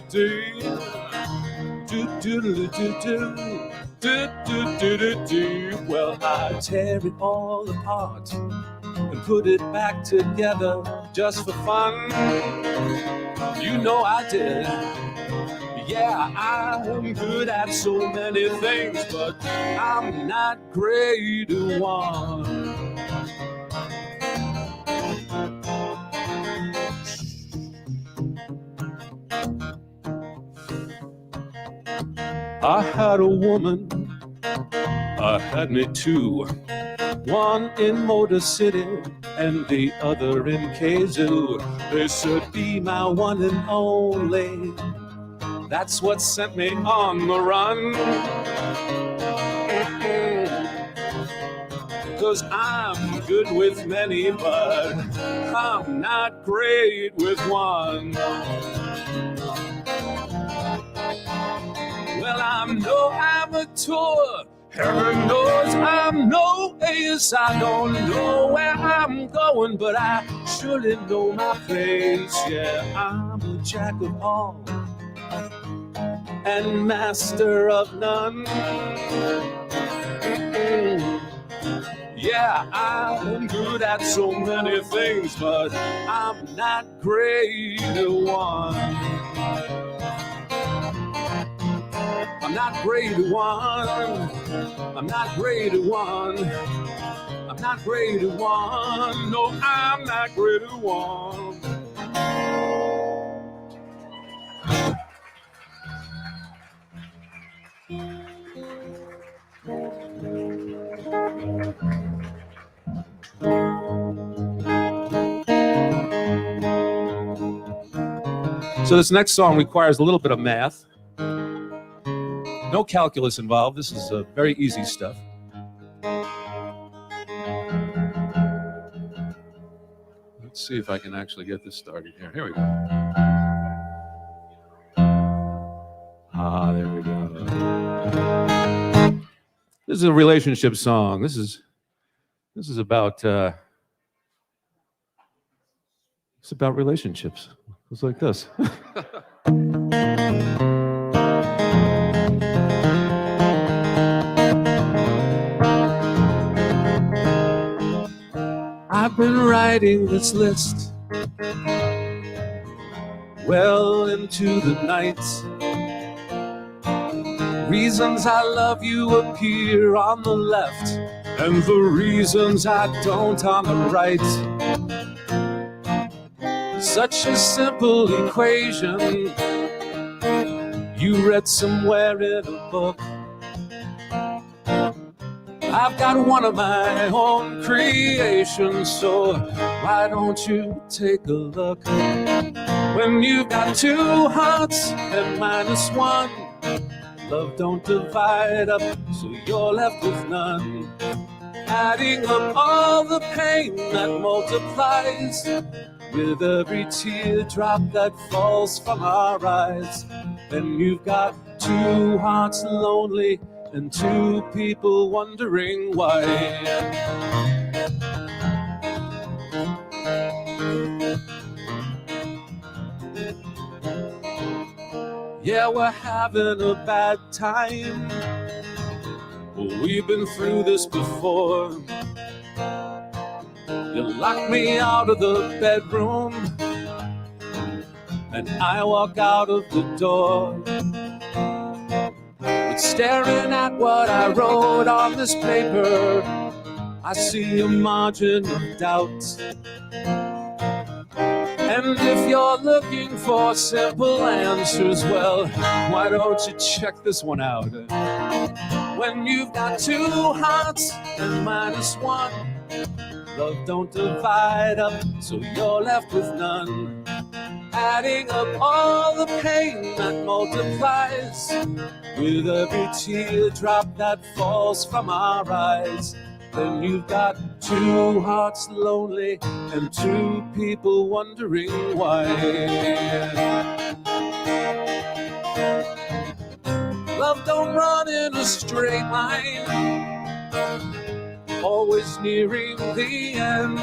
do do do do. Well, I tear it all apart and put it back together just for fun. You know I did. Yeah, I'm good at so many things, but I'm not great at one. I had a woman, I had me two. One in Motor City and the other in Kazoo. They said, be my one and only. That's what sent me on the run. 'Cause I'm good with many, but I'm not great with one. Well, I'm no amateur. Heaven knows I'm no ace. I don't know where I'm going, but I surely know my place. Yeah, I'm a jack of all and master of none. Yeah, I'm good at so many things, but I'm not great at one. I'm not great at one. I'm not great at one. I'm not great at one. No, I'm not great at one. So this next song requires a little bit of math. No calculus involved. This is very easy stuff. Let's see if I can actually get this started here. Here we go. Ah, there we go. This is a relationship song. This is about it's about relationships. It's like this. I've been writing this list well into the night. Reasons I love you appear on the left, and the reasons I don't on the right. Such a simple equation you read somewhere in a book. I've got one of my own creations, so why don't you take a look? When you've got two hearts and minus one, love don't divide up, so you're left with none. Adding up all the pain that multiplies with every teardrop that falls from our eyes. Then you've got two hearts lonely and two people wondering why. Yeah, we're having a bad time. We've been through this before. You lock me out of the bedroom, and I walk out of the door. But staring at what I wrote on this paper, I see a margin of doubt. And if you're looking for simple answers, well, why don't you check this one out? When you've got two hearts and minus one, love don't divide up, so you're left with none. Adding up all the pain that multiplies with every teardrop that falls from our eyes. Then you've got two hearts lonely and two people wondering why. Love don't run in a straight line, always nearing the end.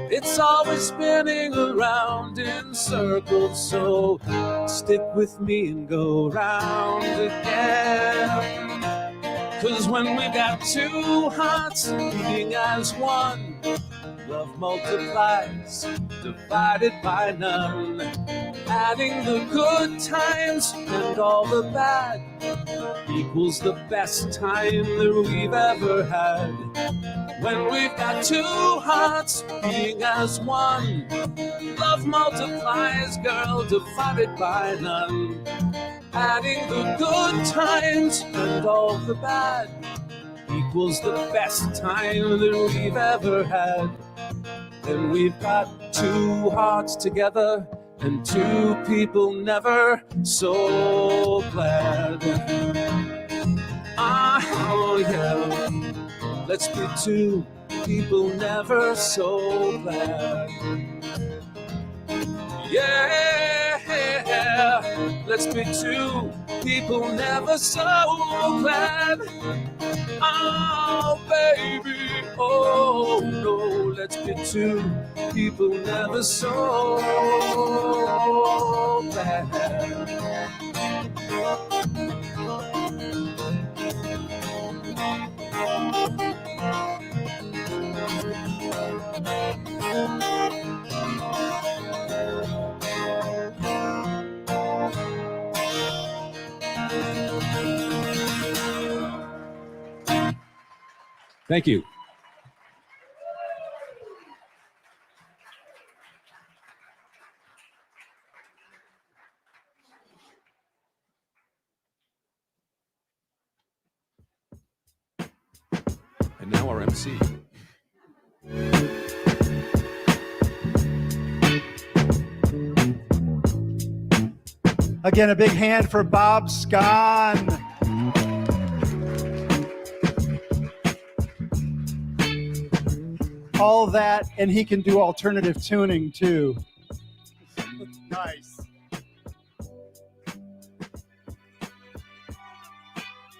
It's always spinning around in circles, so stick with me and go round again. 'Cause when we've got two hearts beating as one, love multiplies, divided by none. Adding the good times and all the bad equals the best time that we've ever had. When we've got two hearts beating as one, love multiplies, girl, divided by none. Adding the good times and all the bad equals the best time that we've ever had. And we've got two hearts together and two people never so glad. Oh yeah, let's be two people never so glad. Yeah, let's be two people never so glad. Oh baby, oh no, let's be two people never so glad. Thank you. And now our MC. Again, a big hand for Bob Scon. All that, and he can do alternative tuning too. Nice.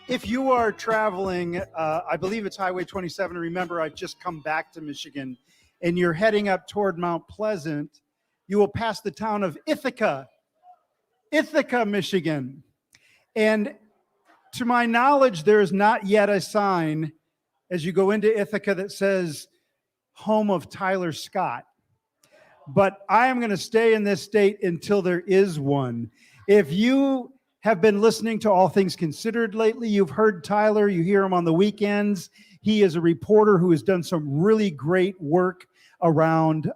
If you are traveling, I believe it's Highway 27. Remember, I've just come back to Michigan, and you're heading up toward Mount Pleasant, you will pass the town of Ithaca, Michigan. And to my knowledge, there is not yet a sign as you go into Ithaca that says, home of Tyler Scott. But I am going to stay in this state until there is one. If you have been listening to All Things Considered lately, you've heard Tyler, you hear him on the weekends. He is a reporter who has done some really great work around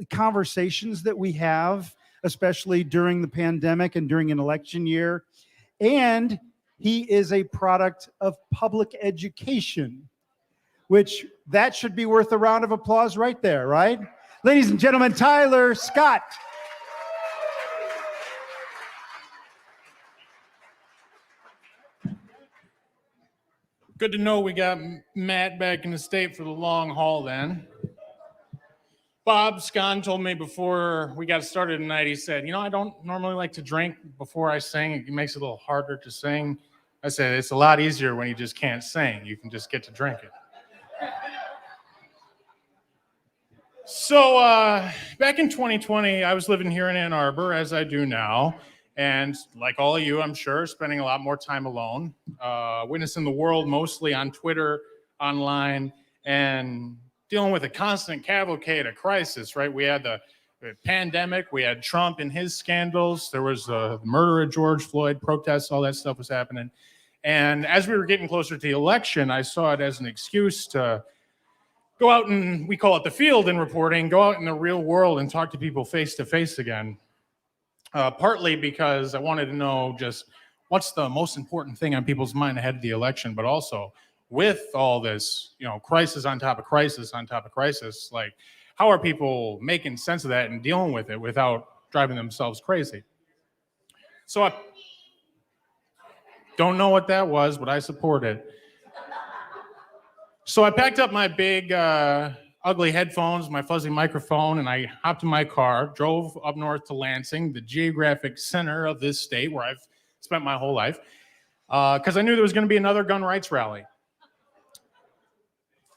conversations that we have, especially during the pandemic and during an election year. And he is a product of public education, which that should be worth a round of applause right there, right? Ladies and gentlemen, Tyler Scott. Good to know we got Matt back in the state for the long haul then. Bob Scon told me before we got started tonight, he said, I don't normally like to drink before I sing. It makes it a little harder to sing. I said, it's a lot easier when you just can't sing. You can just get to drink it. So back in 2020, I was living here in Ann Arbor, as I do now. And like all of you, I'm sure, spending a lot more time alone, witnessing the world mostly on Twitter, online, and dealing with a constant cavalcade of crisis, right? We had the pandemic, we had Trump and his scandals, there was the murder of George Floyd, protests, all that stuff was happening. And as we were getting closer to the election, I saw it as an excuse to go out and, we call it the field in reporting, go out in the real world and talk to people face to face again. Partly because I wanted to know just what's the most important thing on people's mind ahead of the election, but also with all this, crisis on top of crisis on top of crisis, like how are people making sense of that and dealing with it without driving themselves crazy? So I don't know what that was, but I support it. So I packed up my big, ugly headphones, my fuzzy microphone, and I hopped in my car, drove up north to Lansing, the geographic center of this state where I've spent my whole life, because I knew there was going to be another gun rights rally.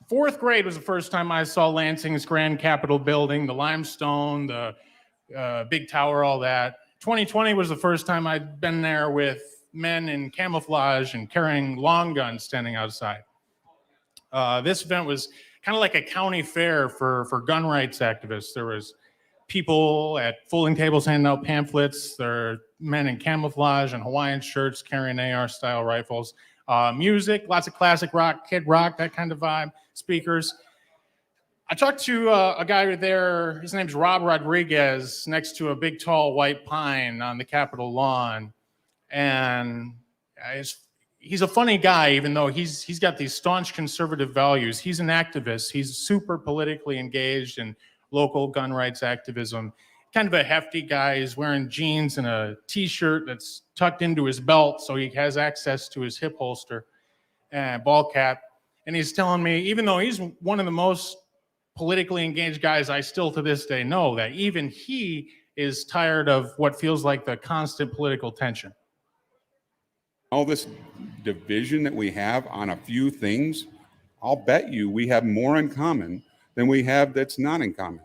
Fourth grade was the first time I saw Lansing's Grand Capitol building, the limestone, the big tower, all that. 2020 was the first time I'd been there with men in camouflage and carrying long guns standing outside. This event was kind of like a county fair for gun rights activists. There was people at folding tables handing out pamphlets. There are men in camouflage and Hawaiian shirts carrying AR-style rifles. Music, lots of classic rock, kid rock, that kind of vibe, speakers. I talked to a guy there, his name's Rob Rodriguez, next to a big, tall, white pine on the Capitol lawn. And he's a funny guy, even though he's got these staunch conservative values. He's an activist. He's super politically engaged in local gun rights activism. Kind of a hefty guy. He's wearing jeans and a t-shirt that's tucked into his belt so he has access to his hip holster and ball cap. And he's telling me, even though he's one of the most politically engaged guys I still to this day know, that even he is tired of what feels like the constant political tension. All this division that we have on a few things, I'll bet you we have more in common than we have that's not in common.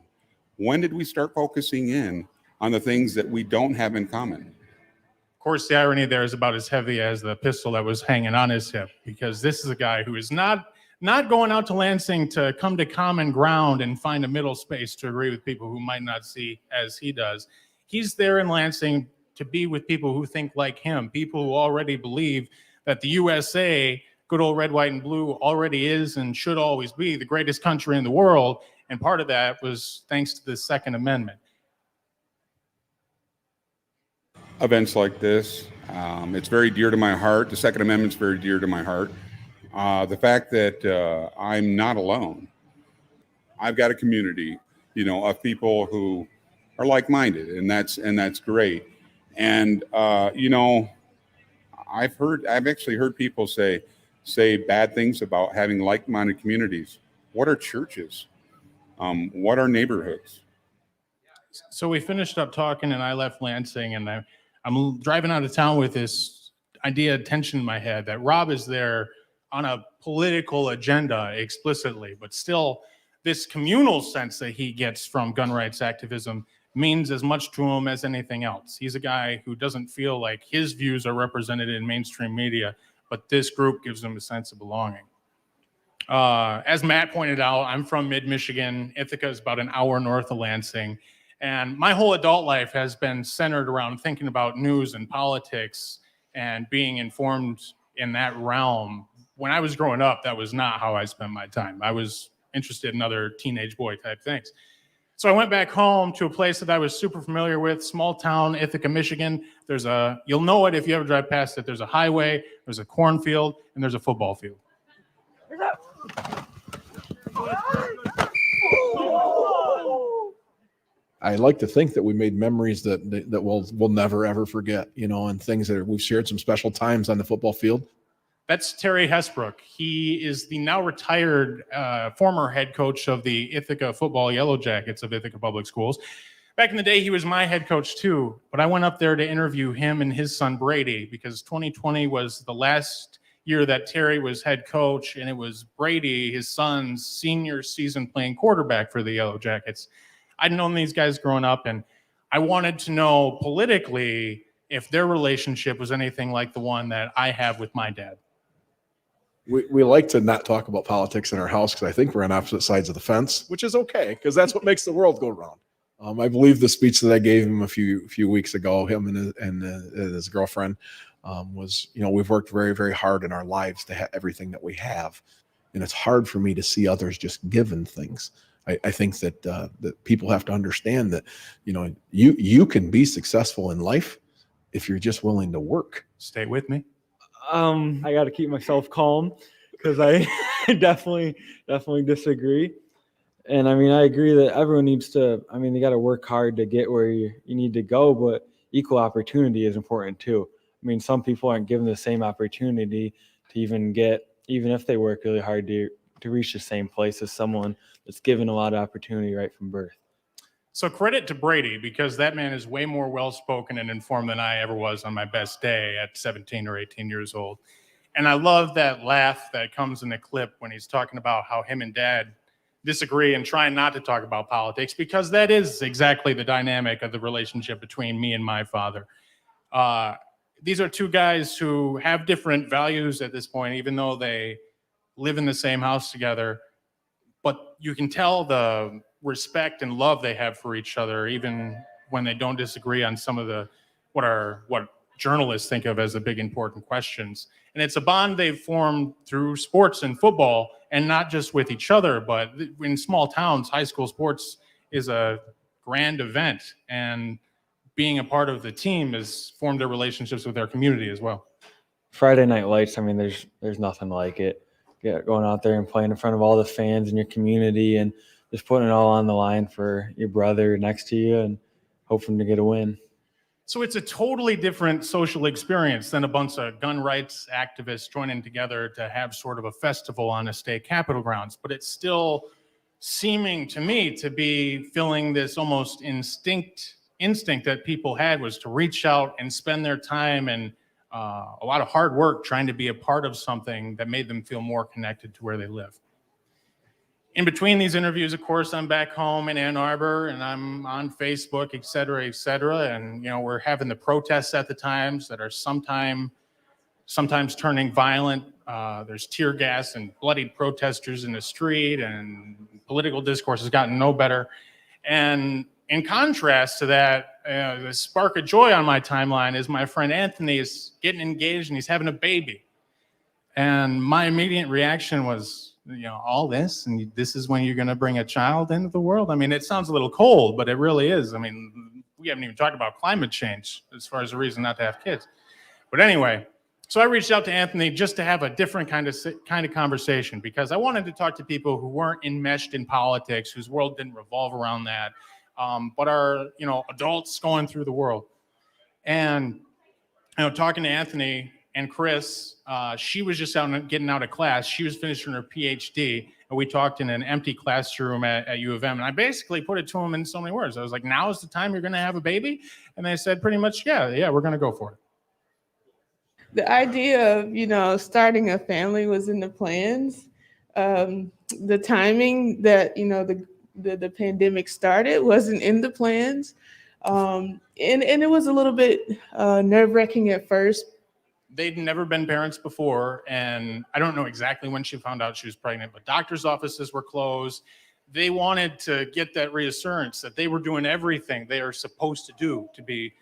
When did we start focusing in on the things that we don't have in common? Of course, the irony there is about as heavy as the pistol that was hanging on his hip, because this is a guy who is not going out to Lansing to come to common ground and find a middle space to agree with people who might not see as he does. He's there in Lansing to be with people who think like him, people who already believe that the USA, good old red, white, and blue, already is and should always be the greatest country in the world. And part of that was thanks to the Second Amendment. Events like this, it's very dear to my heart. The Second Amendment's very dear to my heart. The fact that I'm not alone. I've got a community, of people who are like-minded, and that's great. And I've actually heard people say bad things about having like-minded communities. What are churches? What are neighborhoods? So we finished up talking, and I left Lansing, and I'm driving out of town with this idea of tension in my head that Rob is there on a political agenda explicitly, but still this communal sense that he gets from gun rights activism means as much to him as anything else. He's a guy who doesn't feel like his views are represented in mainstream media, but this group gives him a sense of belonging. As Matt pointed out, I'm from mid-Michigan. Ithaca is about an hour north of Lansing. And my whole adult life has been centered around thinking about news and politics and being informed in that realm. When I was growing up, that was not how I spent my time. I was interested in other teenage boy type things. So I went back home to a place that I was super familiar with, small town, Ithaca, Michigan. You'll know it if you ever drive past it. There's a highway, there's a cornfield, and there's a football field. I like to think that we made memories that we'll never ever forget, and things that we've shared some special times on the football field. That's Terry Hessbrook. He is the now retired former head coach of the Ithaca football Yellow Jackets of Ithaca Public Schools. Back in the day, he was my head coach too, but I went up there to interview him and his son Brady because 2020 was the last year that Terry was head coach, and it was Brady, his son's senior season playing quarterback for the Yellow Jackets. I'd known these guys growing up, and I wanted to know politically if their relationship was anything like the one that I have with my dad. We like to not talk about politics in our house because I think we're on opposite sides of the fence, which is okay because that's what makes the world go round. I believe the speech that I gave him a few weeks ago, him and his girlfriend, was, we've worked very, very hard in our lives to have everything that we have. And it's hard for me to see others just given things. I think that people have to understand that, you can be successful in life if you're just willing to work. Stay with me. I got to keep myself calm because I definitely disagree. And I agree that everyone needs to, they got to work hard to get where you need to go, but equal opportunity is important too. Some people aren't given the same opportunity to even if they work really hard to reach the same place as someone that's given a lot of opportunity right from birth. So credit to Brady, because that man is way more well-spoken and informed than I ever was on my best day at 17 or 18 years old. And I love that laugh that comes in the clip when he's talking about how him and dad disagree and trying not to talk about politics, because that is exactly the dynamic of the relationship between me and my father. These are two guys who have different values at this point, even though they live in the same house together. But you can tell the respect and love they have for each other, even when they don't disagree on some of what journalists think of as the big important questions. And it's a bond they've formed through sports and football, and not just with each other, but in small towns, high school sports is a grand event, and being a part of the team has formed their relationships with their community as well. Friday Night Lights, there's nothing like it. Going out there and playing in front of all the fans in your community and just putting it all on the line for your brother next to you and hoping to get a win. So it's a totally different social experience than a bunch of gun rights activists joining together to have sort of a festival on a state capitol grounds. But it's still seeming to me to be filling this almost instinct that people had, was to reach out and spend their time and a lot of hard work trying to be a part of something that made them feel more connected to where they live. In between these interviews, of course, I'm back home in Ann Arbor and I'm on Facebook, et cetera, et cetera. And, we're having the protests at the times that are sometimes turning violent. There's tear gas and bloodied protesters in the street, and political discourse has gotten no better. And in contrast to that, the spark of joy on my timeline is my friend Anthony is getting engaged and he's having a baby. And my immediate reaction was, all this, and this is when you're going to bring a child into the world? It sounds a little cold, but it really is. We haven't even talked about climate change as far as a reason not to have kids. But anyway, so I reached out to Anthony just to have a different kind of conversation, because I wanted to talk to people who weren't enmeshed in politics, whose world didn't revolve around that, but are, adults going through the world. And, talking to Anthony and Chris, she was just getting out of class. She was finishing her PhD, and we talked in an empty classroom at U of M. And I basically put it to them in so many words. I was like, now is the time you're going to have a baby? And they said pretty much, yeah, we're going to go for it. The idea of, starting a family was in the plans. The timing that, the pandemic started wasn't in the plans. And it was a little bit nerve-wracking at first, they'd never been parents before, and I don't know exactly when she found out she was pregnant, but doctors' offices were closed. They wanted to get that reassurance that they were doing everything they are supposed to do to be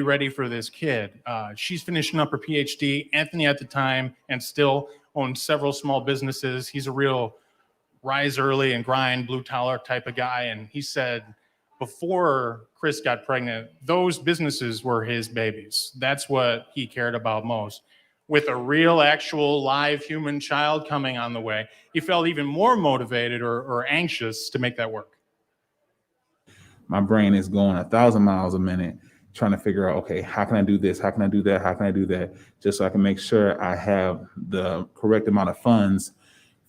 ready for this kid. She's finishing up her PhD. Anthony at the time and still owns several small businesses. He's a real rise early and grind, blue collar type of guy. And he said before Chris got pregnant, those businesses were his babies. That's what he cared about most. With a real, actual, live human child coming on the way, he felt even more motivated or anxious to make that work. My brain is going 1,000 miles a minute trying to figure out, okay, how can I do this? How can I do that? How can I do that? Just so I can make sure I have the correct amount of funds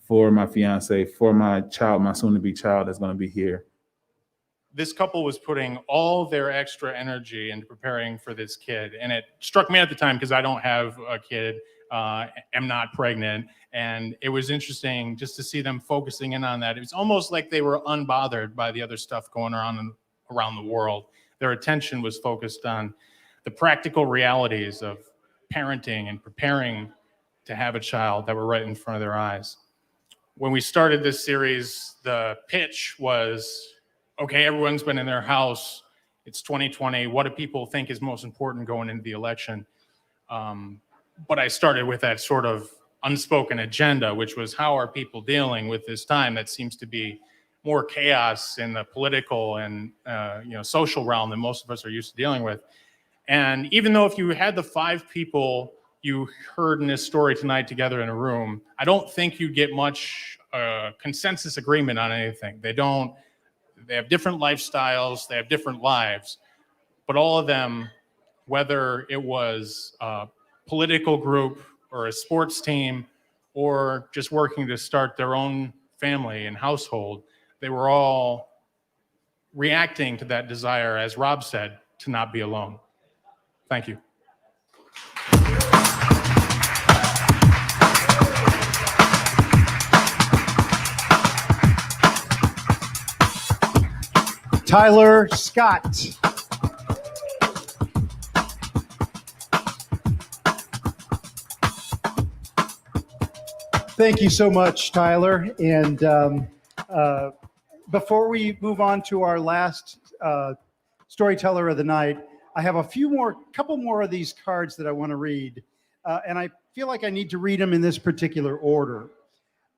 for my fiance, for my child, my soon-to-be child that's going to be here. This couple was putting all their extra energy into preparing for this kid. And it struck me at the time because I don't have a kid, am not pregnant. And it was interesting just to see them focusing in on that. It was almost like they were unbothered by the other stuff going on around the world. Their attention was focused on the practical realities of parenting and preparing to have a child that were right in front of their eyes. When we started this series, the pitch was, okay, everyone's been in their house. It's 2020. What do people think is most important going into the election? But I started with that sort of unspoken agenda, which was how are people dealing with this time that seems to be more chaos in the political and social realm than most of us are used to dealing with. And even though if you had the 5 people you heard in this story tonight together in a room, I don't think you'd get much consensus agreement on anything. They have different lifestyles, they have different lives, but all of them, whether it was a political group or a sports team or just working to start their own family and household, they were all reacting to that desire, as Rob said, to not be alone. Thank you. Tyler Scott. Thank you so much, Tyler. And before we move on to our last storyteller of the night, I have couple more of these cards that I want to read. And I feel like I need to read them in this particular order.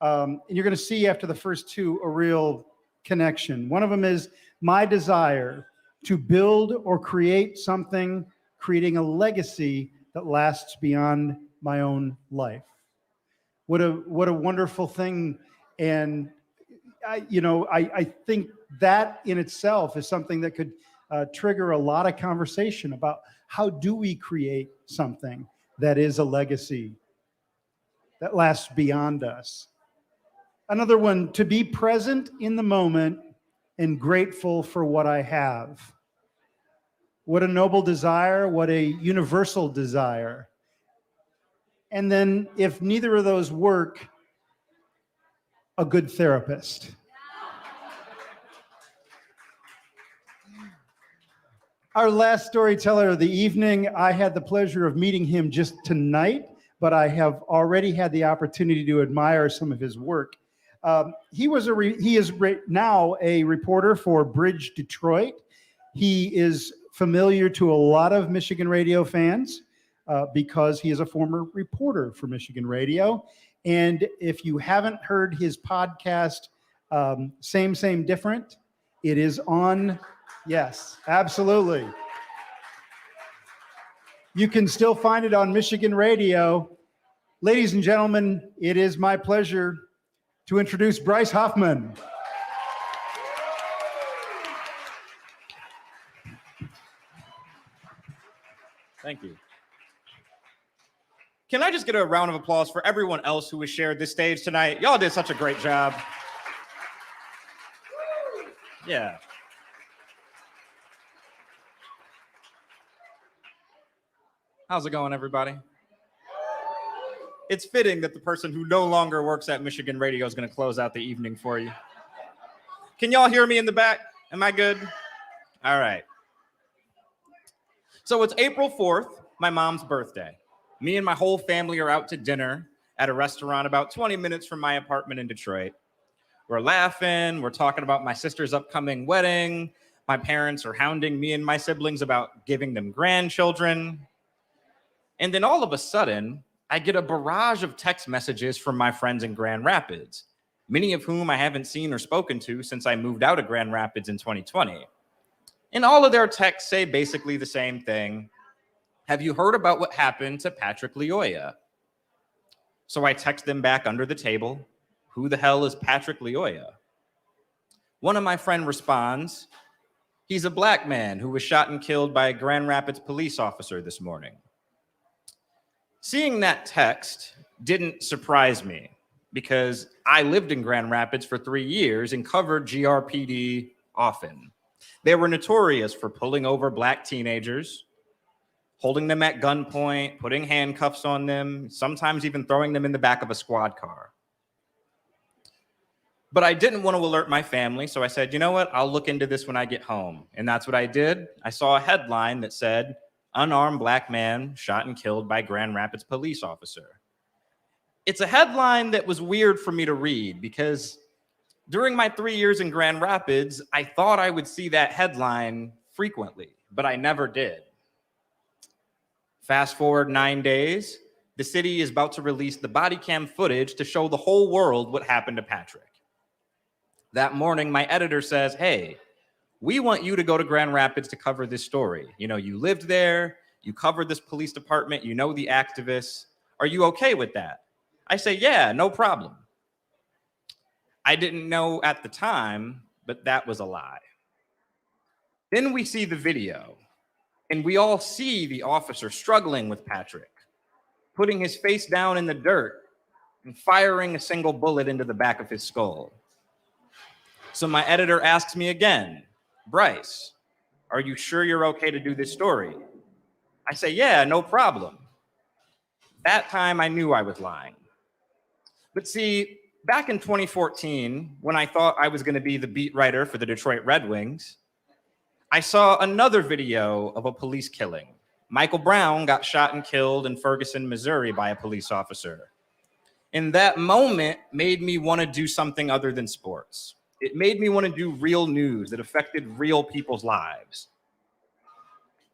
And you're going to see after the first 2 a real connection. One of them is my desire to build or create something, creating a legacy that lasts beyond my own life. What a wonderful thing. And I think that in itself is something that could trigger a lot of conversation about how do we create something that is a legacy that lasts beyond us. Another one, to be present in the moment and grateful for what I have. What a noble desire, what a universal desire. And then if neither of those work, a good therapist. Our last storyteller of the evening, I had the pleasure of meeting him just tonight, but I have already had the opportunity to admire some of his work. He is now a reporter for Bridge Detroit. He is familiar to a lot of Michigan radio fans because he is a former reporter for Michigan Radio. And if you haven't heard his podcast, Same, Different, it is on. Yes, absolutely. You can still find it on Michigan Radio. Ladies and gentlemen, it is my pleasure to introduce Bryce Hoffman. Thank you. Can I just get a round of applause for everyone else who has shared this stage tonight? Y'all did such a great job. Yeah. How's it going, everybody? It's fitting that the person who no longer works at Michigan Radio is going to close out the evening for you. Can y'all hear me in the back? Am I good? All right. So it's April 4th, my mom's birthday. Me and my whole family are out to dinner at a restaurant about 20 minutes from my apartment in Detroit. We're laughing, we're talking about my sister's upcoming wedding. My parents are hounding me and my siblings about giving them grandchildren. And then all of a sudden, I get a barrage of text messages from my friends in Grand Rapids, many of whom I haven't seen or spoken to since I moved out of Grand Rapids in 2020. And all of their texts say basically the same thing. Have you heard about what happened to Patrick Lyoya? So I text them back under the table, who the hell is Patrick Lyoya? One of my friends responds, he's a black man who was shot and killed by a Grand Rapids police officer this morning. Seeing that text didn't surprise me because I lived in Grand Rapids for 3 years and covered GRPD often. They were notorious for pulling over black teenagers, holding them at gunpoint, putting handcuffs on them, sometimes even throwing them in the back of a squad car. But I didn't want to alert my family, so I said, you know what, I'll look into this when I get home. And that's what I did. I saw a headline that said, unarmed black man shot and killed by Grand Rapids police officer. It's a headline that was weird for me to read because during my 3 years in Grand Rapids, I thought I would see that headline frequently, but I never did. Fast forward 9 days, the city is about to release the body cam footage to show the whole world what happened to Patrick. That morning, my editor says, hey, we want you to go to Grand Rapids to cover this story. You know, you lived there, you covered this police department, you know the activists. Are you okay with that? I say, yeah, no problem. I didn't know at the time, but that was a lie. Then we see the video, and we all see the officer struggling with Patrick, putting his face down in the dirt and firing a single bullet into the back of his skull. So my editor asks me again, Bryce, are you sure you're okay to do this story? I say, yeah, no problem. That time I knew I was lying. But see, back in 2014, when I thought I was going to be the beat writer for the Detroit Red Wings, I saw another video of a police killing. Michael Brown got shot and killed in Ferguson, Missouri by a police officer. And that moment made me want to do something other than sports. It made me want to do real news that affected real people's lives.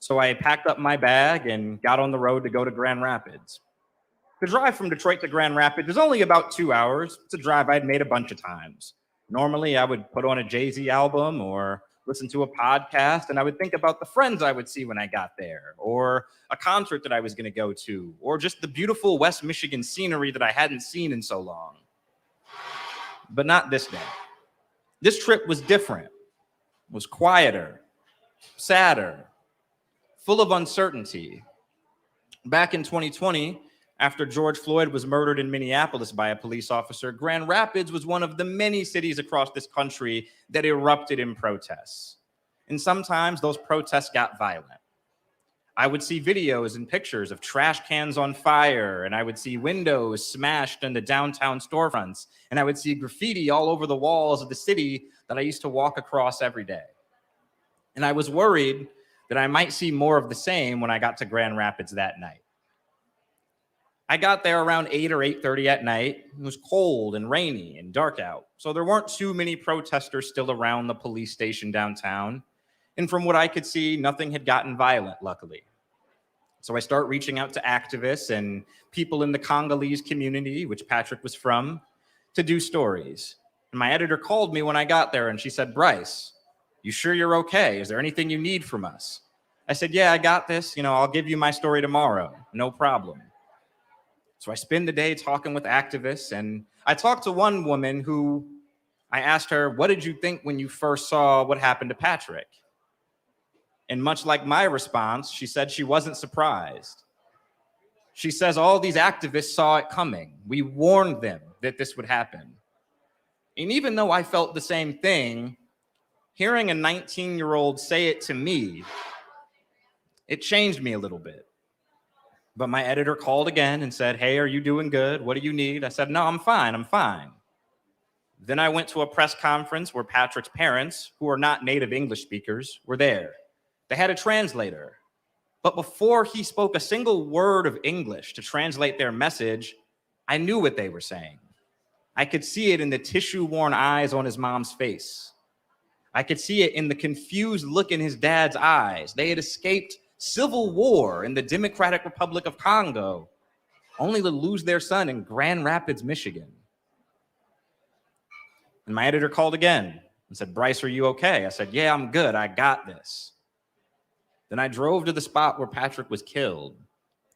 So I packed up my bag and got on the road to go to Grand Rapids. The drive from Detroit to Grand Rapids is only about 2 hours. It's a drive I'd made a bunch of times. Normally, I would put on a Jay-Z album or listen to a podcast, and I would think about the friends I would see when I got there, or a concert that I was going to go to, or just the beautiful West Michigan scenery that I hadn't seen in so long. But not this day. This trip was different, was quieter, sadder, full of uncertainty. Back in 2020, after George Floyd was murdered in Minneapolis by a police officer, Grand Rapids was one of the many cities across this country that erupted in protests. And sometimes those protests got violent. I would see videos and pictures of trash cans on fire, and I would see windows smashed in the downtown storefronts, and I would see graffiti all over the walls of the city that I used to walk across every day. And I was worried that I might see more of the same when I got to Grand Rapids that night. I got there around 8 or 8:30 at night. It was cold and rainy and dark out, so there weren't too many protesters still around the police station downtown. And from what I could see, nothing had gotten violent, luckily. So I start reaching out to activists and people in the Congolese community, which Patrick was from, to do stories. And my editor called me when I got there and she said, Bryce, you sure you're okay? Is there anything you need from us? I said, yeah, I got this. You know, I'll give you my story tomorrow. No problem. So I spend the day talking with activists, and I talked to one woman who I asked her, what did you think when you first saw what happened to Patrick? And much like my response, she said she wasn't surprised. She says all these activists saw it coming. We warned them that this would happen. And even though I felt the same thing, hearing a 19-year-old say it to me, it changed me a little bit. But my editor called again and said, hey, are you doing good? What do you need? I said, no, I'm fine. I'm fine. Then I went to a press conference where Patrick's parents, who are not native English speakers, were there. They had a translator. But before he spoke a single word of English to translate their message, I knew what they were saying. I could see it in the tissue-worn eyes on his mom's face. I could see it in the confused look in his dad's eyes. They had escaped civil war in the Democratic Republic of Congo, only to lose their son in Grand Rapids, Michigan. And my editor called again and said, "Bryce, are you okay?" I said, "Yeah, I'm good. I got this." Then I drove to the spot where Patrick was killed.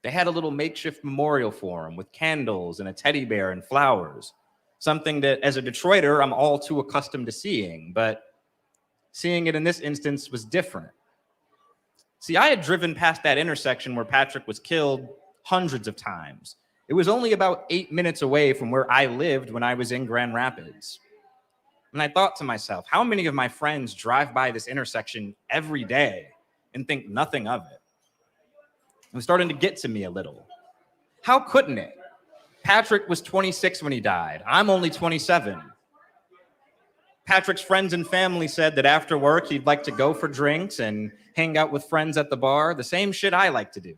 They had a little makeshift memorial for him with candles and a teddy bear and flowers, something that as a Detroiter, I'm all too accustomed to seeing, but seeing it in this instance was different. See, I had driven past that intersection where Patrick was killed hundreds of times. It was only about 8 minutes away from where I lived when I was in Grand Rapids. And I thought to myself, how many of my friends drive by this intersection every day and think nothing of it? It was starting to get to me a little. How couldn't it? Patrick was 26 when he died. I'm only 27. Patrick's friends and family said that after work, he'd like to go for drinks and hang out with friends at the bar, the same shit I like to do.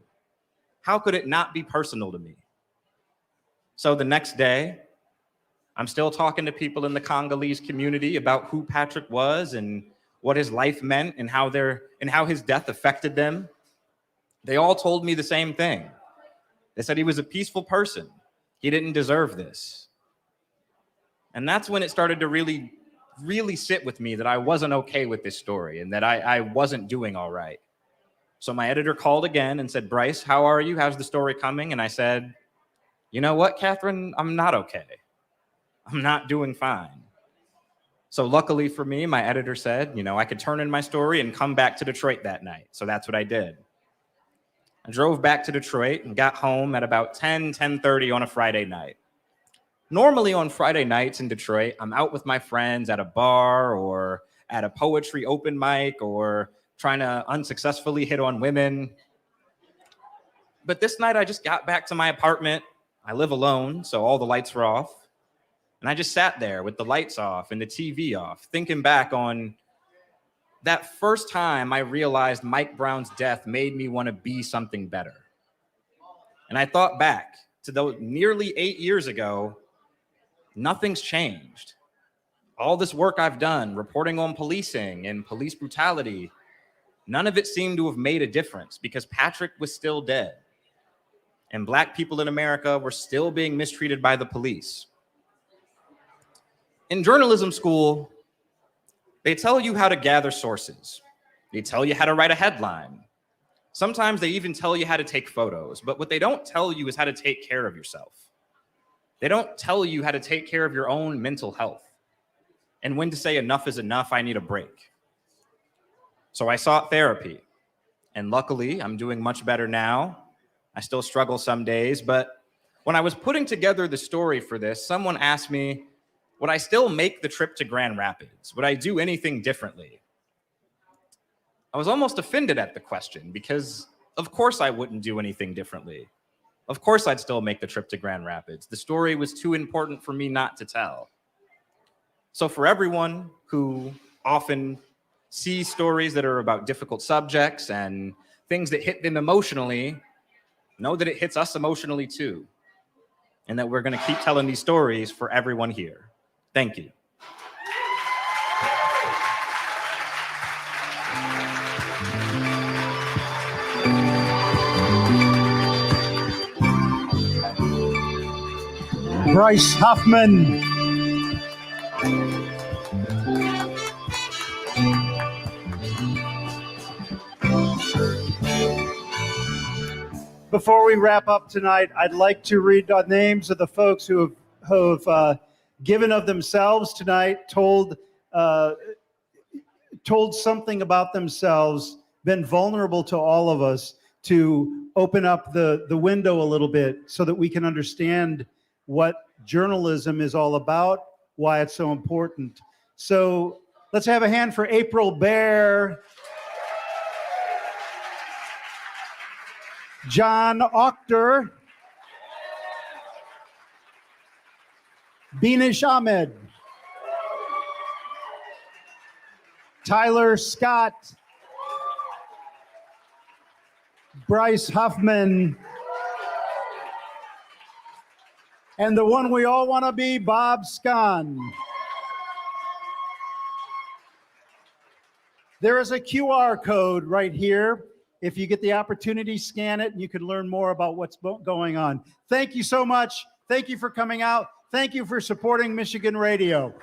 How could it not be personal to me? So the next day, I'm still talking to people in the Congolese community about who Patrick was and what his life meant and how his death affected them. They all told me the same thing. They said he was a peaceful person. He didn't deserve this. And that's when it started to really sit with me that I wasn't okay with this story and that I wasn't doing all right. So my editor called again and said, "Bryce, how are you? How's the story coming?" And I said, "You know what, Catherine? I'm not okay. I'm not doing fine." So luckily for me, my editor said, I could turn in my story and come back to Detroit that night. So that's what I did. I drove back to Detroit and got home at about 10:30 on a Friday night. Normally on Friday nights in Detroit, I'm out with my friends at a bar or at a poetry open mic or trying to unsuccessfully hit on women. But this night I just got back to my apartment. I live alone, so all the lights were off. And I just sat there with the lights off and the TV off, thinking back on that first time I realized Mike Brown's death made me want to be something better. And I thought back to those nearly 8 years ago. Nothing's changed. All this work I've done, reporting on policing and police brutality, none of it seemed to have made a difference because Patrick was still dead. And Black people in America were still being mistreated by the police. In journalism school, they tell you how to gather sources. They tell you how to write a headline. Sometimes they even tell you how to take photos, but what they don't tell you is how to take care of yourself. They don't tell you how to take care of your own mental health and when to say enough is enough, I need a break. So I sought therapy, and luckily I'm doing much better now. I still struggle some days, but when I was putting together the story for this, someone asked me, would I still make the trip to Grand Rapids? Would I do anything differently? I was almost offended at the question because of course I wouldn't do anything differently. Of course I'd still make the trip to Grand Rapids. The story was too important for me not to tell. So for everyone who often sees stories that are about difficult subjects and things that hit them emotionally, know that it hits us emotionally too, and that we're going to keep telling these stories for everyone here. Thank you. Bryce Huffman. Before we wrap up tonight, I'd like to read the names of the folks who have given of themselves tonight, told something about themselves, been vulnerable to all of us, to open up the window a little bit so that we can understand what journalism is all about, why it's so important. So let's have a hand for April Bear, John Octor, Beanish Ahmed, Tyler Scott, Bryce Huffman, and the one we all want to be, Bob Scahn. There is a QR code right here. If you get the opportunity, scan it, and you can learn more about what's going on. Thank you so much. Thank you for coming out. Thank you for supporting Michigan Radio.